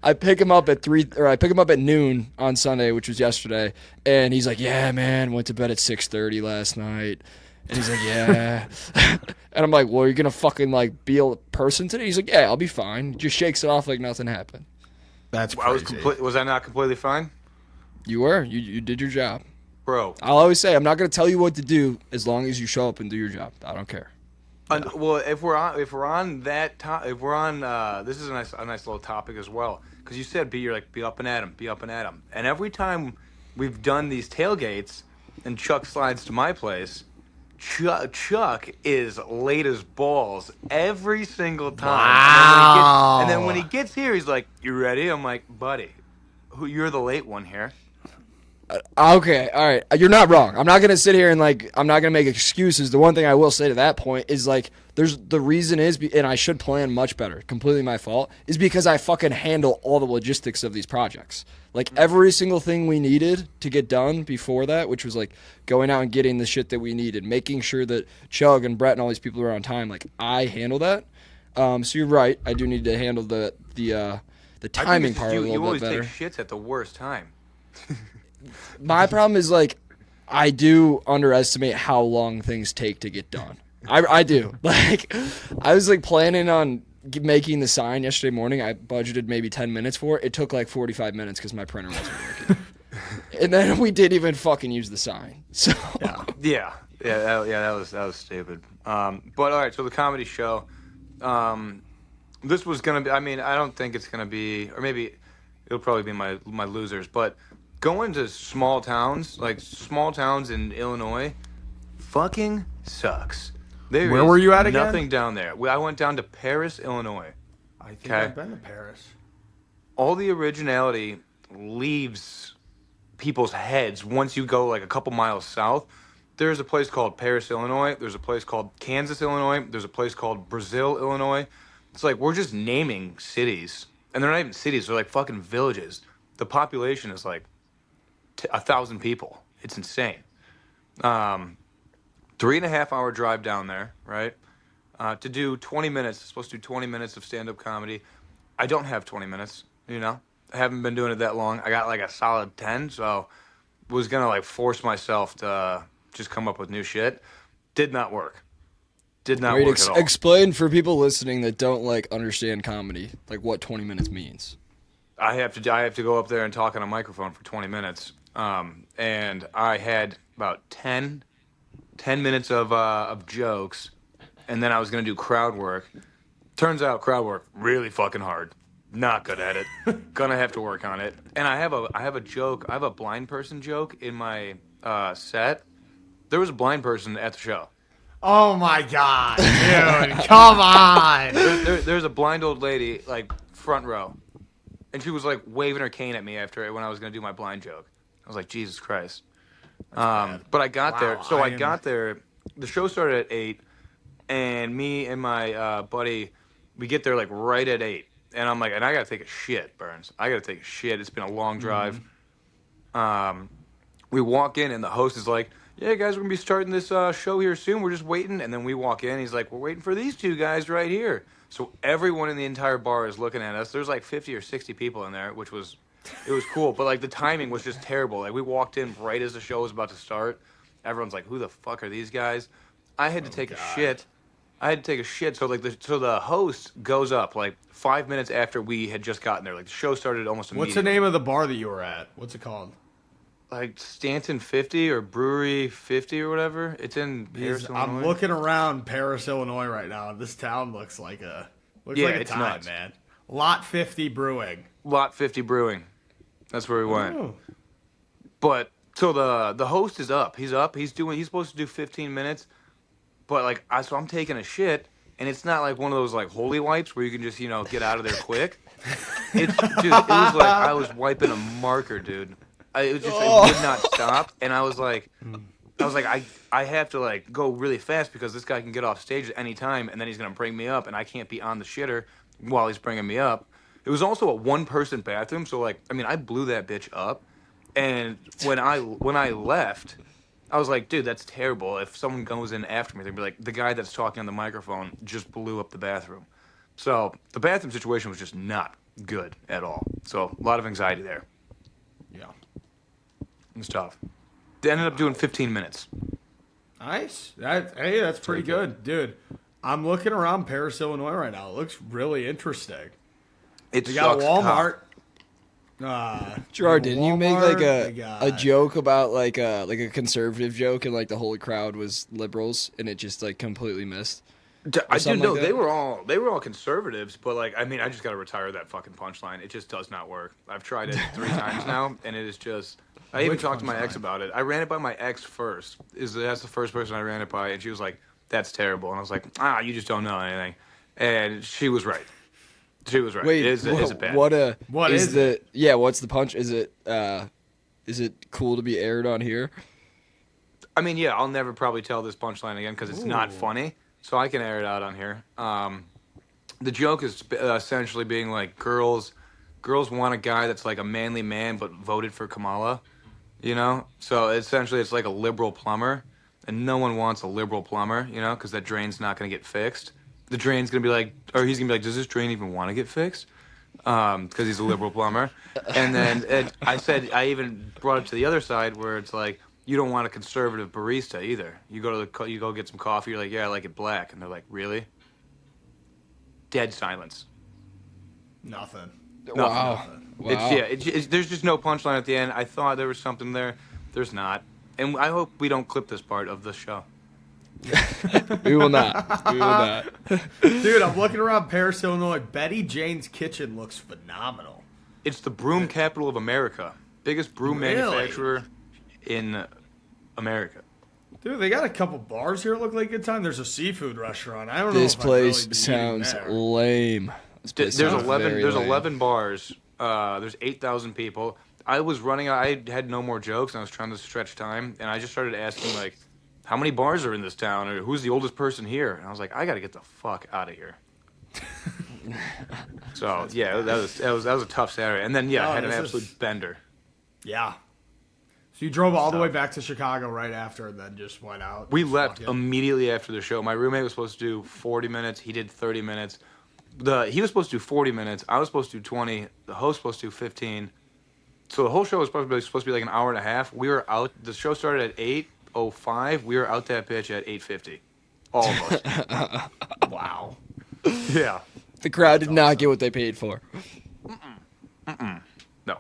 I pick him up at noon on Sunday, which was yesterday, and he's like, "Yeah, man, went to bed at 6:30 last night." And he's like, "Yeah." And I'm like, "Well, you're gonna fucking like be a person today?" He's like, "Yeah, I'll be fine." Just shakes it off like nothing happened. That's crazy. Was I not completely fine? You were. You did your job. Bro, I'll always say I'm not going to tell you what to do as long as you show up and do your job. I don't care. Well, if we're on that this is a nice little topic as well, because you said be up and at 'em, and every time we've done these tailgates and Chuck slides to my place, Chuck is late as balls every single time. Wow. And then when he gets here, he's like, "You ready?" I'm like, "Buddy, you're the late one here." Okay, all right. You're not wrong. I'm not going to sit here and, like, I'm not going to make excuses. The one thing I will say to that point is, like, the reason is, and I should plan much better, completely my fault, is because I fucking handle all the logistics of these projects. Like, every single thing we needed to get done before that, which was, like, going out and getting the shit that we needed, making sure that Chug and Brett and all these people are on time, like, I handle that. So you're right. I do need to handle the timing part a little bit better. You always take shits at the worst time. My problem is, like, I do underestimate how long things take to get done. I do. Like, I was, like, planning on making the sign yesterday morning. I budgeted maybe 10 minutes for it. It took, like, 45 minutes because my printer wasn't working. And then we didn't even fucking use the sign. So Yeah, that was stupid. But, all right, so the comedy show. This was going to be, I mean, I don't think it's going to be, or maybe it'll probably be my losers, but going to small towns in Illinois, fucking sucks. Where were you at again? Nothing down there. I went down to Paris, Illinois. I think I've been to Paris. All the originality leaves people's heads once you go like a couple miles south. There's a place called Paris, Illinois. There's a place called Kansas, Illinois. There's a place called Brazil, Illinois. It's like we're just naming cities, and they're not even cities. They're like fucking villages. The population is like 1,000 people. It's insane. 3.5 hour drive down there, right? To do 20 minutes. Supposed to do 20 minutes of stand-up comedy. I don't have 20 minutes, you know? I haven't been doing it that long. I got like a solid 10, so was gonna like force myself to just come up with new shit. Did not work. Did not work at all. Explain for people listening that don't like understand comedy, like what 20 minutes means. I have to go up there and talk on a microphone for 20 minutes. And I had about 10 minutes of jokes, and then I was going to do crowd work. Turns out crowd work really fucking hard. Not good at it. Gonna have to work on it. And I have a joke. I have a blind person joke in my set. There was a blind person at the show. Oh my god, dude! Come on. There's a blind old lady like front row, and she was like waving her cane at me after when I was gonna do my blind joke. I was like, Jesus Christ. But I got there. So I got there. The show started at 8, and me and my buddy, we get there like right at 8. And I'm like, and I got to take a shit, Burns. I got to take a shit. It's been a long drive. We walk in, and the host is like, yeah, guys, we're going to be starting this show here soon. We're just waiting. And then we walk in. He's like, we're waiting for these two guys right here. So everyone in the entire bar is looking at us. There's like 50 or 60 people in there, which was cool. But like the timing was just terrible. Like we walked in right as the show was about to start. Everyone's like, who the fuck are these guys? I had to take a shit. So like the host goes up like 5 minutes after we had just gotten there. Like the show started almost immediately. What's the name of the bar that you were at? What's it called? Like Stanton 50 or Brewery 50 or whatever. It's in Paris, Illinois. I'm looking around Paris, Illinois right now. This town looks like a time, nuts. Man. Lot 50 Brewing. Lot 50 Brewing. That's where we went. Oh. But so the host is up. He's up. He's supposed to do 15 minutes. But like so I'm taking a shit, and it's not like one of those like holy wipes where you can just get out of there quick. It was like I was wiping a marker, dude. It would not stop, and I was like, I have to like go really fast because this guy can get off stage at any time, and then he's gonna bring me up, and I can't be on the shitter while he's bringing me up. It was also a one-person bathroom, so like I blew that bitch up, and when I left. I was like, dude, that's terrible. If someone goes in after me, they'd be like, the guy that's talking on the microphone just blew up the bathroom. So the bathroom situation was just not good at all. So a lot of anxiety there. Yeah. It was tough. They ended up doing 15 minutes. Nice. That's pretty good. Dude, I'm looking around Paris, Illinois right now. It looks really interesting. They got Walmart. Gerard, didn't you make like a joke about like a conservative joke and like the whole crowd was liberals and it just like completely missed? I do know they were all conservatives, but like I just got to retire that fucking punchline. It just does not work. I've tried it 3 times now, and it is just. I even talked to my ex about it. I ran it by my ex first. That's the first person I ran it by, and she was like, "That's terrible," and I was like, you just don't know anything," and she was right. She was right. Wait, is it bad? What is it? Yeah, what's the punch? Is it cool to be aired on here? Yeah, I'll never probably tell this punchline again because it's not funny, so I can air it out on here. The joke is essentially being like girls want a guy that's like a manly man but voted for Kamala, So essentially it's like a liberal plumber, and no one wants a liberal plumber, because that drain's not going to get fixed. The drain's going to be like, or he's going to be like, does this drain even want to get fixed? Because he's a liberal plumber. And then I even brought it to the other side where it's like, you don't want a conservative barista either. You go get some coffee, you're like, yeah, I like it black. And they're like, really? Dead silence. Nothing. Wow. There's just no punchline at the end. I thought there was something there. There's not. And I hope we don't clip this part of the show. We will not. Dude, I'm looking around Paris, Illinois. Betty Jane's Kitchen looks phenomenal. It's the broom capital of America. Biggest broom manufacturer in America. Dude, they got a couple bars here that look like a good time. There's a seafood restaurant. I don't know this if place really sounds lame. There's 11 bars. There's 8,000 people. I was running out. I had no more jokes, and I was trying to stretch time, and I just started asking, like, how many bars are in this town, or who's the oldest person here? And I was like, I got to get the fuck out of here. So, yeah, that was a tough Saturday. And then, I had an absolute bender. Yeah. So you drove all the way back to Chicago right after and then just went out? We left immediately after the show. My roommate was supposed to do 40 minutes. He did 30 minutes. He was supposed to do 40 minutes. I was supposed to do 20. The host was supposed to do 15. So the whole show was supposed to be like an hour and a half. We were out. The show started at 8:05. We were out that bitch at 8:50. All of us. Wow. Yeah. The crowd did not get what they paid for. No, not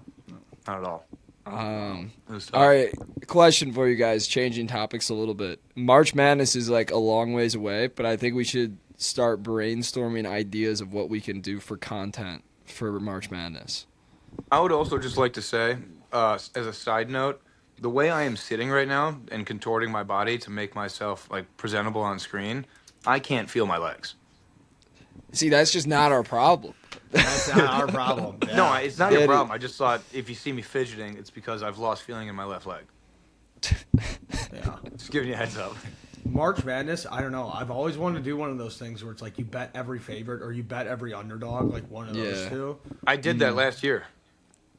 at all. All right, question for you guys, changing topics a little bit. March Madness is like a long ways away, but I think we should start brainstorming ideas of what we can do for content for March Madness. I would also just like to say, as a side note, the way I am sitting right now and contorting my body to make myself like presentable on screen, I can't feel my legs. See, that's just not our problem. That's not our problem. Yeah. No, it's not your problem. I just thought if you see me fidgeting, it's because I've lost feeling in my left leg. Yeah. Just giving you a heads up. March Madness, I don't know. I've always wanted to do one of those things where it's like you bet every favorite or you bet every underdog, like one of those two. I did that last year.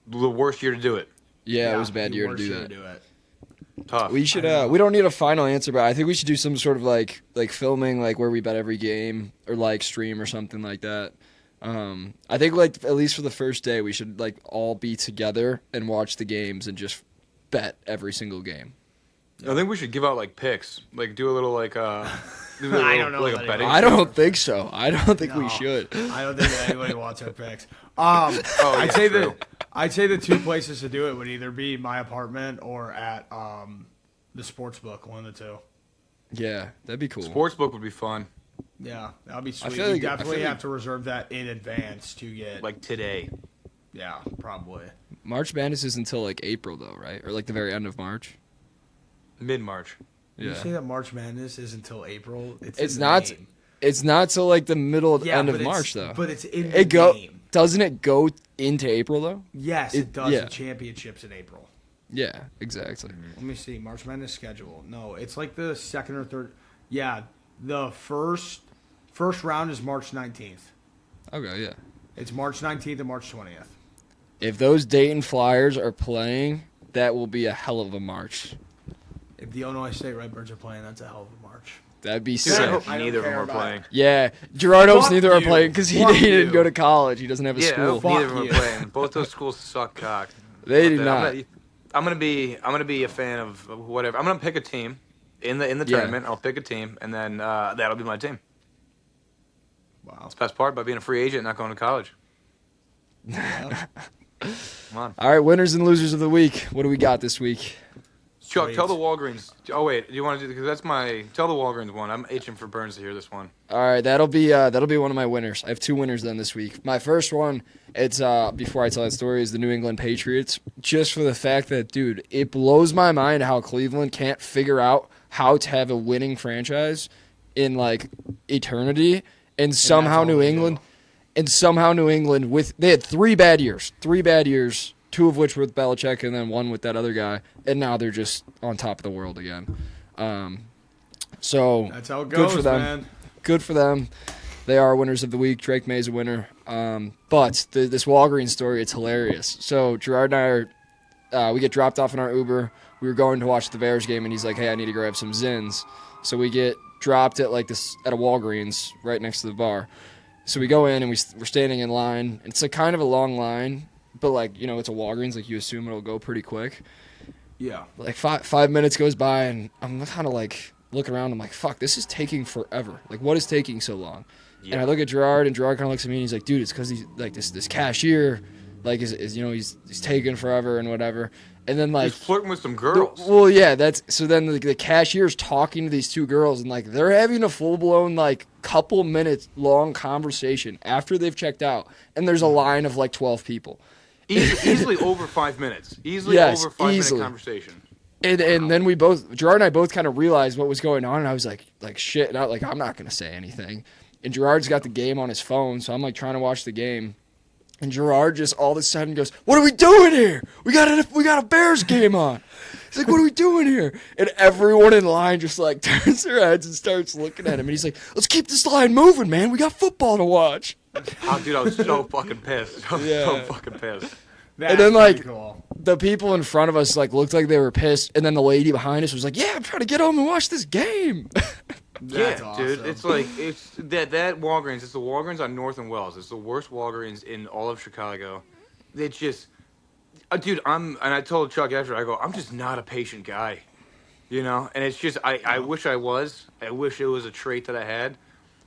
The worst year to do it. Yeah, it was a bad year to do that. Tough. We should. We don't need a final answer, but I think we should do some sort of like filming, like where we bet every game or like stream or something like that. I think like at least for the first day, we should like all be together and watch the games and just bet every single game. I think we should give out like picks, like do a little like I don't know. like a betting. I don't think so. I don't think we should. I don't think anybody wants our picks. I'd say the two places to do it would either be my apartment or at the sports book, one of the two. Yeah, that'd be cool. Sportsbook would be fun. Yeah, that'd be sweet. feel You like- definitely have to reserve that in advance to get. Like today. Yeah, probably. March Madness is until like April though, right? Or like the very end of March. Mid-March. Did you say that March Madness is until April? It's in the not. name. It's not till like the middle Yeah, end but of it's- March though. But it's in the game. Doesn't it go into April though? Yes, it does. yeah. The championships in April. Yeah, exactly. Let me see. March Madness schedule. No, it's like the second or third. Yeah, the first round is March 19th. Okay, yeah. It's March 19th and March 20th. If those Dayton Flyers are playing, that will be a hell of a March. If the Illinois State Redbirds are playing, that's a hell of a March. That'd be Dude, sick. I hope I don't neither of them care are about playing. it. Yeah, Gerard hopes Fuck neither are you. playing because he Fuck didn't you. go to college. He doesn't have a Yeah, I school. hope neither of them Fuck are you. playing. Both those schools suck cock. They But do not. I'm gonna be a fan of whatever. I'm gonna pick a team in the Yeah. tournament. I'll pick a team, and then that'll be my team. Wow. That's the best part about being a free agent, and not going to college. Come on, All right, winners and losers of the week. What do we got this week? Chuck. Sweet. Tell the Walgreens. Oh wait, do you want to do? Because that's my. Tell the Walgreens one. I'm itching for Burns to hear this one. All right, that'll be one of my winners. I have two winners then this week. My first one, it's before I tell that story, is the New England Patriots. Just for the fact that, dude, it blows my mind how Cleveland can't figure out how to have a winning franchise in like eternity, and somehow all New they England, do. they had three bad years, two of which were with Belichick and then one with that other guy, and now they're just on top of the world again. So That's how it good goes, for them. man. Good for them. They are winners of the week. Drake May's a winner. But this Walgreens story, it's hilarious. So Gerard and I we get dropped off in our Uber. We were going to watch the Bears game, and he's like, hey, I need to grab some Zins. So we get dropped at a Walgreens right next to the bar. So we go in, and we're standing in line. It's like kind of a long line, but it's a Walgreens. Like you assume it'll go pretty quick. Yeah. Like 5 minutes goes by, and I'm kind of like looking around. I'm like, fuck, this is taking forever. Like, what is taking so long? Yeah. And I look at Gerard, and Gerard kind of looks at me, and he's like, dude, it's because he's like this cashier, like is he's taking forever and whatever. And then like He's flirting with some girls. well, yeah, that's so. Then the cashier's talking to these two girls, and like they're having a full blown like couple minutes long conversation after they've checked out, and there's a line of like 12 people. Easily over 5 minutes. Yes, Over 5 easily. minute conversation. And then Gerard and I both kind of realized what was going on, and I was like shit, and I'm not gonna say anything. And Gerard's got the game on his phone, so I'm like trying to watch the game. And Gerard just all of a sudden goes, "What are we doing here? We got a Bears game on." He's like, "What are we doing here?" And everyone in line just like turns their heads and starts looking at him. And he's like, "Let's keep this line moving, man. We got football to watch." Oh, dude, I was so fucking pissed. I was so fucking pissed. That's And then, like, pretty cool. The people in front of us like looked like they were pissed, and then the lady behind us was like, "Yeah, I'm trying to get home and watch this game." That's Yeah, awesome. dude, it's like that Walgreens. It's the Walgreens on North and Wells. It's the worst Walgreens in all of Chicago. It's just, dude. And I told Chuck after, I go, I'm just not a patient guy, And it's just, I wish I was. I wish it was a trait that I had.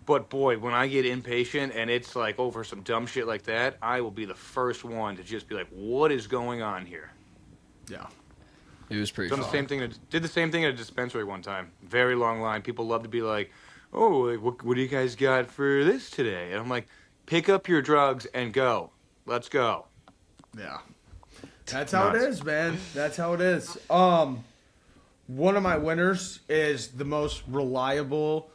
But boy, when I get impatient and it's like over some dumb shit like that, I will be the first one to just be like, what is going on here? Yeah. It was pretty Did the same thing at a dispensary one time. Very long line. People love to be like, "Oh, like, what do you guys got for this today?" And I'm like, "Pick up your drugs and go. Let's go. Yeah. That's how it is, man. That's how it is. One of my winners is the most reliable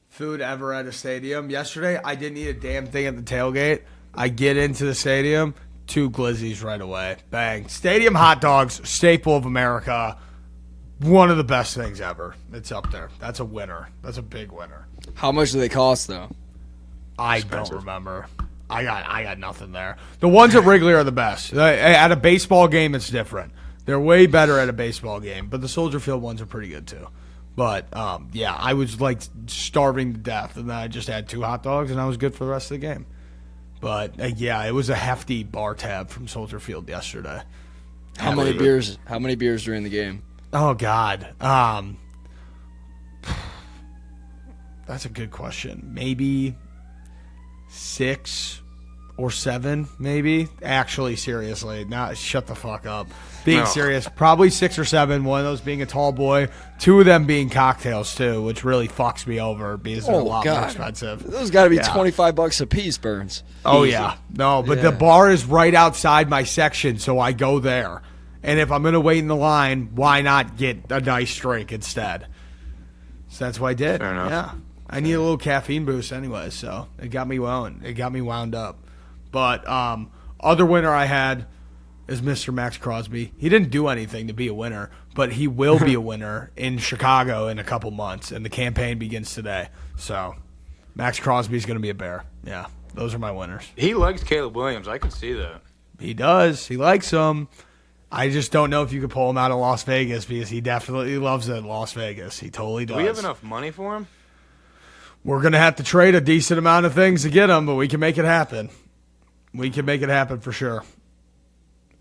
food ever at a stadium. Yesterday, I didn't eat a damn thing at the tailgate. I get into the stadium, 2 glizzies right away. Bang. Stadium hot dogs, staple of America. One of the best things ever. It's up there. That's a winner. That's a big winner. How much do they cost, though? I don't remember. I got nothing there. The ones at Wrigley are the best. At a baseball game, it's different. They're way better at a baseball game, but the Soldier Field ones are pretty good too. But yeah, I was like starving to death, and then I just had 2 hot dogs, and I was good for the rest of the game. But yeah, it was a hefty bar tab from Soldier Field yesterday. How many beers? How many beers during the game? Oh God, that's a good question. Maybe 6 or 7, maybe. Actually, seriously, not shut the fuck up. Being serious, probably 6 or 7. One of those being a tall boy, 2 of them being cocktails too, which really fucks me over because they're a lot more expensive. Those got to be $25 a piece, Burns. Oh Easy. Yeah, no, but the bar is right outside my section, so I go there. And if I'm gonna wait in the line, why not get a nice drink instead? So that's what I did. Fair enough. Yeah, I need a little caffeine boost anyway, so it got me wound. It got me wound up. But other winner I had is Mr. Max Crosby. He didn't do anything to be a winner, but he will be a winner in Chicago in a couple months, and the campaign begins today. So Max Crosby's going to be a Bear. Yeah, those are my winners. He likes Caleb Williams. I can see that. He does. He likes him. I just don't know if you could pull him out of Las Vegas because he definitely loves it in Las Vegas. He totally does. Do we have enough money for him? We're going to have to trade a decent amount of things to get him, but we can make it happen. We can make it happen for sure.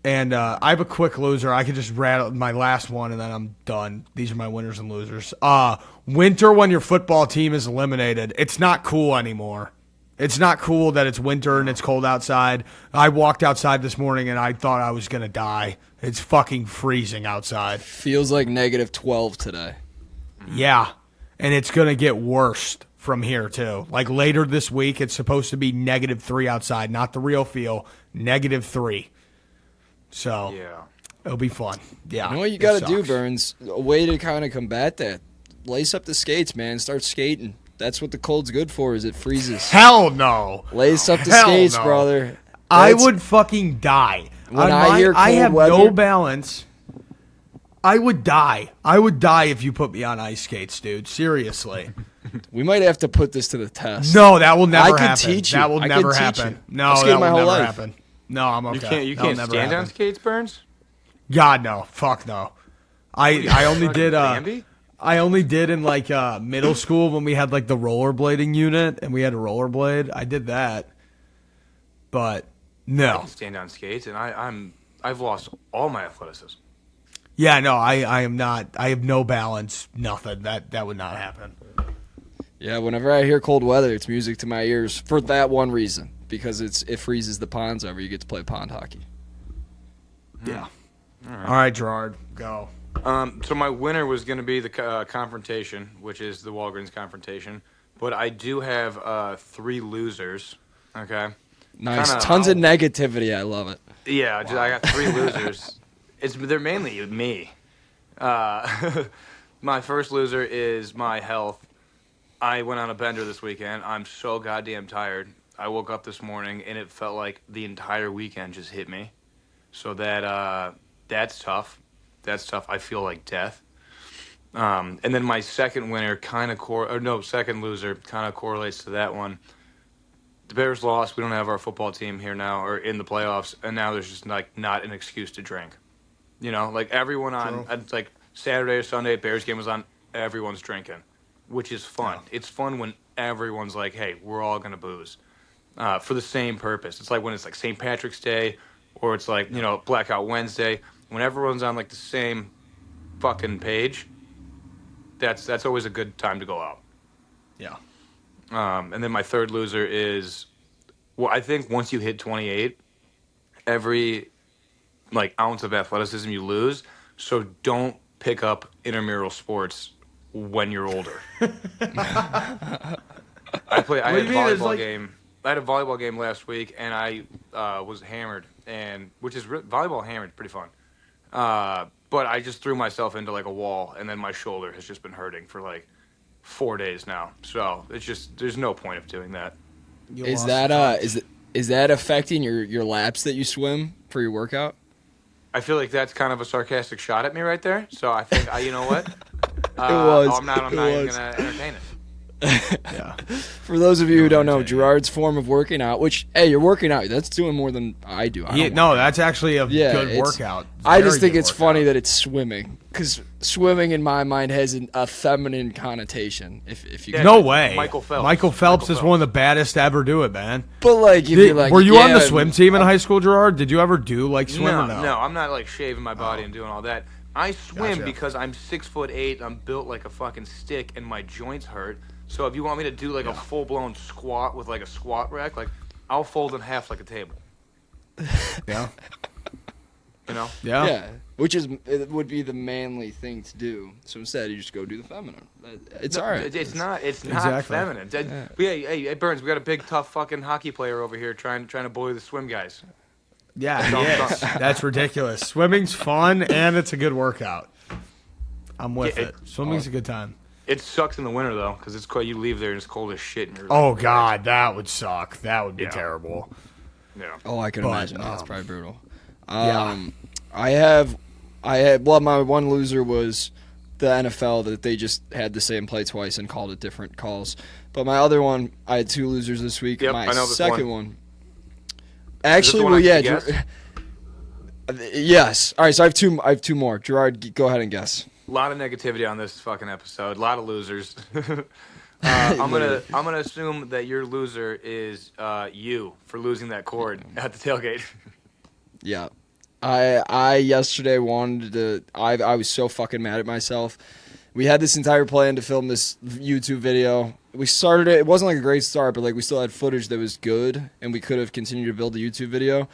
And I have a quick loser. I can just rattle my last one, and then I'm done. These are my winners and losers. Winter when your football team is eliminated. It's not cool anymore. It's not cool that it's winter and it's cold outside. I walked outside this morning, and I thought I was going to die. It's fucking freezing outside. Feels like -12 today. Yeah, and it's going to get worse from here, too. Like later this week, it's supposed to be -3 outside. Not the real feel, -3. So yeah, it'll be fun. Yeah, you know what you got to do, Burns? A way to kind of combat that. Lace up the skates, man. Start skating. That's what the cold's good for, is it freezes. Hell no. Lace up the skates, brother. I would fucking die. When I hear cold I have weather, no balance. I would die. I would die if you put me on ice skates, dude. Seriously. We might have to put this to the test. No, that will never happen. I could teach you. That will I never could teach happen. you. No, I've skated that my will whole never life. happen. No, I'm okay. You can't stand on skates, Burns? God, no. Fuck no. I only did I only did in like middle school when we had like the rollerblading unit and we had a rollerblade. I did that. But I no. can stand on skates, and I've lost all my athleticism. Yeah, no, I am not. I have no balance. Nothing. That would not happen. Yeah, whenever I hear cold weather, it's music to my ears for that one reason, because it freezes the ponds over. You get to play pond hockey. Yeah. All right, Gerard, go. So my winner was going to be the confrontation, which is the Walgreens confrontation. But I do have 3 losers. Okay. Nice. Tons of negativity. I love it. Yeah, I got 3 losers. They're mainly me. My first loser is my health. I went on a bender this weekend. I'm so goddamn tired. I woke up this morning and it felt like the entire weekend just hit me. So that's tough. That's tough. I feel like death. And then my second winner second loser kind of correlates to that one. The Bears lost. We don't have our football team here now or in the playoffs, and now there's just like not an excuse to drink. You know, like everyone on like Saturday or Sunday, Bears game was on. Everyone's drinking, which is fun. Yeah. It's fun when everyone's like, "Hey, we're all gonna booze for the same purpose." It's like when it's like St. Patrick's Day, or it's like Blackout Wednesday. When everyone's on like the same fucking page, that's always a good time to go out. Yeah. And then my third loser is, I think once you hit 28, every like ounce of athleticism you lose. So don't pick up intramural sports when you're older. I had a volleyball game I had a volleyball game last week, and I was hammered, volleyball hammered, pretty fun. But I just threw myself into like a wall, and then my shoulder has just been hurting for like 4 days now. So it's just there's no point of doing that. Is that affecting your laps that you swim for your workout? I feel like that's kind of a sarcastic shot at me right there. So I think you know what? I'm not even gonna entertain it. Yeah. For those of you who don't know, Gerard's form of working out, which, hey, you're working out. That's doing more than I do. That's actually a good workout. I just think it's funny that it's swimming, because swimming in my mind has a feminine connotation. If you no way. Michael Phelps is one of the baddest to ever do it, man. But like, were you on the swim team in high school, Gerard? Did you ever do like swimming? No, I'm not like shaving my body and doing all that. I swim because I'm 6'8", I'm built like a fucking stick, and my joints hurt. So if you want me to do like a full-blown squat with like a squat rack, like I'll fold in half like a table. Yeah. You know? Yeah. Yeah. It would be the manly thing to do. So instead, you just go do the feminine. It's all right. It's not exactly. feminine. Hey, Burns, we got a big, tough fucking hockey player over here trying to bully the swim guys. Yeah, yes. That's ridiculous. Swimming's fun, and it's a good workout. I'm with it. Swimming's a good time. It sucks in the winter, though, because it's cold. You leave there and it's cold as shit. And God, that would suck. That would be terrible. Yeah. Oh, I can imagine. That's probably brutal. Yeah. My one loser was the NFL, that they just had the same play twice and called it different calls. But my other one, I had two losers this week. Yep, my I know this second one. Actually, yes. All right, so I have two more. Gerard, go ahead and guess. A lot of negativity on this fucking episode. A lot of losers. I'm gonna assume that your loser is you for losing that cord at the tailgate. Yeah. I yesterday wanted to. I was so fucking mad at myself. We had this entire plan to film this YouTube video. We started it. It wasn't like a great start, but like we still had footage that was good, and we could have continued to build the YouTube video.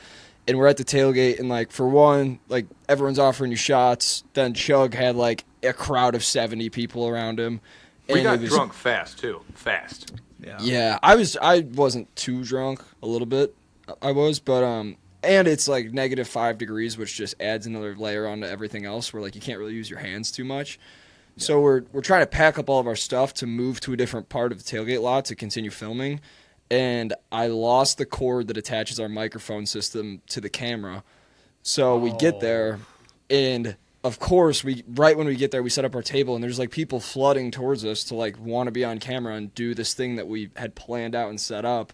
And we're at the tailgate, and like for one, like everyone's offering you shots. Then Chug had like a crowd of 70 people around him. We got drunk fast too. Fast. Yeah. I wasn't too drunk. A little bit, I was, but and it's like -5 degrees, which just adds another layer onto everything else. Where like you can't really use your hands too much. Yeah. So we're trying to pack up all of our stuff to move to a different part of the tailgate lot to continue filming. And I lost the cord that attaches our microphone system to the camera. So we get there, and of course, right when we get there, we set up our table, and there's like people flooding towards us to like want to be on camera and do this thing that we had planned out and set up.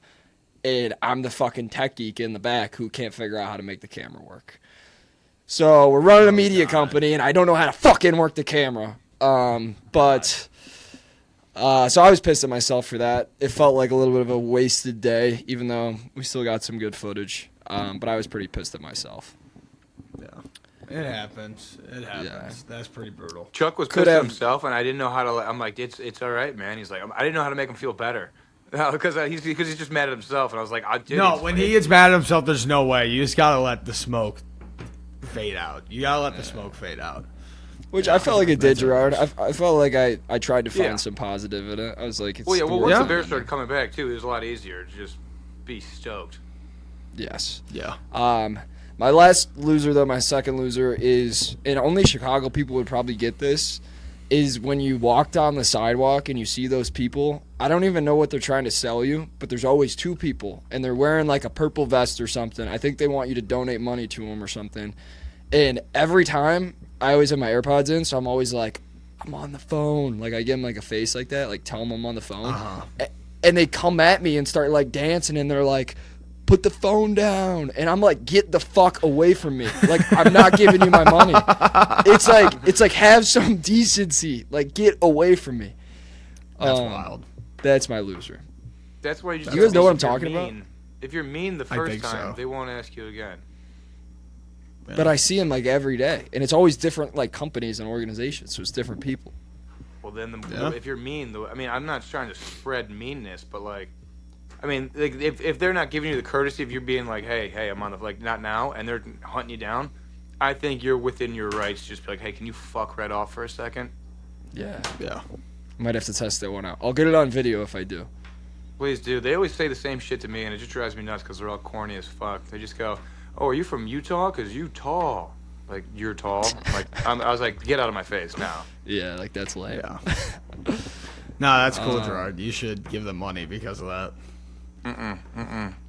And I'm the fucking tech geek in the back who can't figure out how to make the camera work. So we're running a media company, and I don't know how to fucking work the camera. So I was pissed at myself for that. It felt like a little bit of a wasted day, even though we still got some good footage. But I was pretty pissed at myself. Yeah. It happens. Yeah. That's pretty brutal. Chuck was pissed at himself, and I didn't know how to. I'm like, it's all right, man. He's like, I didn't know how to make him feel better. Because he's just mad at himself, and I was like, when he gets mad at himself, there's no way. You just gotta let the smoke fade out. You gotta let the smoke fade out. Which I felt like it did, Gerard. I felt like I tried to find some positive in it. I was like, once the Bears started coming back too, it was a lot easier to just be stoked. Yes. Yeah. My last loser, though, my second loser is, and only Chicago people would probably get this, is when you walk down the sidewalk and you see those people. I don't even know what they're trying to sell you, but there's always two people, and they're wearing like a purple vest or something. I think they want you to donate money to them or something. And every time, I always have my AirPods in, so I'm always like, I'm on the phone. Like, I give them like a face like that, like tell them I'm on the phone. Uh-huh. And they come at me and start like dancing, and they're like, put the phone down. And I'm like, get the fuck away from me. Like, I'm not giving you my money. It's like have some decency. Like, get away from me. That's wild. That's my loser. That's why you guys know what I'm talking about? If you're mean the first time, they won't ask you again. Yeah. But I see them like every day, and it's always different like companies and organizations, so it's different people. Well, then if you're mean, I mean, I'm not trying to spread meanness, but like, I mean, like, if they're not giving you the courtesy of you being like, hey, I'm on the like not now, and they're hunting you down, I think you're within your rights. To just be like, hey, can you fuck right off for a second? Yeah. Yeah. Might have to test that one out. I'll get it on video if I do. Please do. They always say the same shit to me, and it just drives me nuts because they're all corny as fuck. They just go, "Oh, are you from Utah? Because you tall." Like, you're tall. Like, I was like, get out of my face now. Yeah, like, that's lame. Yeah. No, that's cool, Gerard. You should give them money because of that.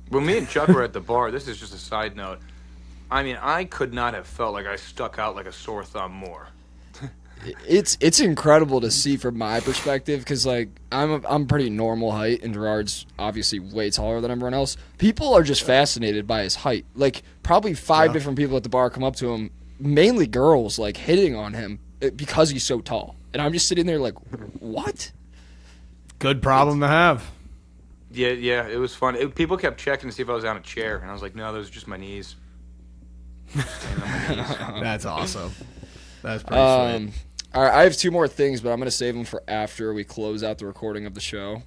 When me and Chuck were at the bar, this is just a side note. I mean, I could not have felt like I stuck out like a sore thumb more. It's incredible to see from my perspective because, like, I'm pretty normal height, and Gerard's obviously way taller than everyone else. People are just fascinated by his height. Like, probably 5 different people at the bar come up to him, mainly girls, like, hitting on him because he's so tall. And I'm just sitting there like, what? Good problem to have. Yeah, it was fun. People kept checking to see if I was on a chair, and I was like, no, those are just my knees. That's awesome. That's pretty sweet. All right, I have 2 more things, but I'm going to save them for after we close out the recording of the show,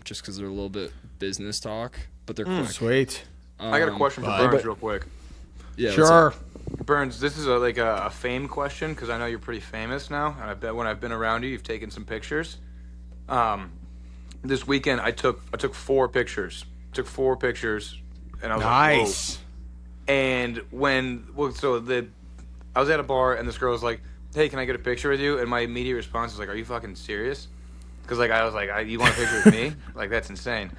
just because they're a little bit business talk, but they're quick. Sweet. I got a question for Burns real quick. Yeah, sure. Burns, this is a fame question because I know you're pretty famous now, and I bet when I've been around you, you've taken some pictures. This weekend, I took 4 pictures. Took 4 pictures, and I was nice. Like, whoa. And I was at a bar, and this girl was like, "Hey, can I get a picture with you?" And my immediate response was like, "Are you fucking serious?" Because like I was like, "You want a picture with me?" Like, that's insane.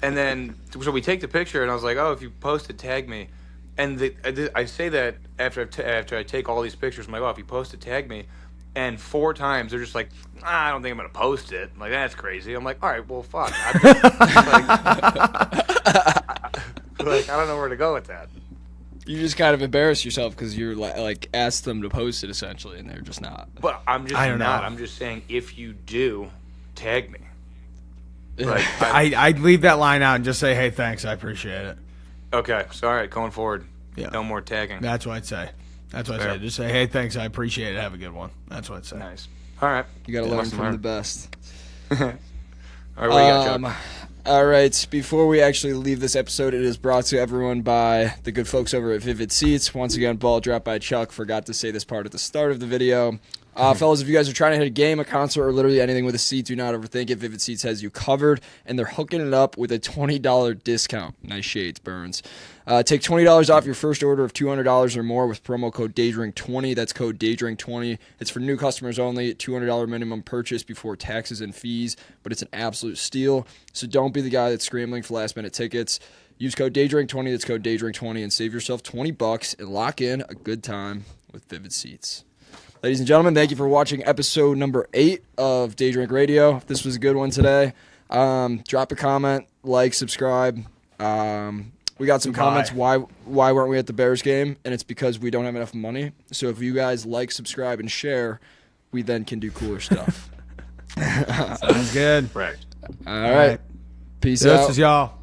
And then so we take the picture, and I was like, "Oh, if you post it, tag me." And I say that after I take all these pictures, I'm like, "Oh, if you post it, tag me." And 4 times they're just like, "I don't think I'm gonna post it." I'm like, that's crazy. I'm like, all right, well, fuck. I don't know where to go with that. You just kind of embarrass yourself because you're like asked them to post it essentially, and they're just not. But I'm just not. I'm just saying, if you do, tag me. Like, I'd leave that line out and just say, "Hey, thanks, I appreciate it." Okay, so all right, going forward, no more tagging. That's what I'd say. That's what I'd say. Just say, "Hey, thanks, I appreciate it. Have a good one." That's what I'd say. Nice. All right, you got to learn from the best. All right, what do you got, Chuck? All right, before we actually leave this episode, it is brought to everyone by the good folks over at Vivid Seats. Once again, ball dropped by Chuck. Forgot to say this part at the start of the video. Fellas, if you guys are trying to hit a game, a concert, or literally anything with a seat, do not overthink it. Vivid Seats has you covered, and they're hooking it up with a $20 discount. Nice shades, Burns. Take $20 off your first order of $200 or more with promo code Daydrink20. That's code Daydrink20. It's for new customers only. $200 minimum purchase before taxes and fees, but it's an absolute steal. So don't be the guy that's scrambling for last-minute tickets. Use code Daydrink20. That's code Daydrink20, and save yourself $20 and lock in a good time with Vivid Seats. Ladies and gentlemen, thank you for watching episode number 8 of Daydrink Radio. This was a good one today. Drop a comment, like, subscribe. We got some comments why weren't we at the Bears game, and it's because we don't have enough money. So if you guys like, subscribe, and share, we then can do cooler stuff. Sounds good. Right. All right. Peace out. This is y'all.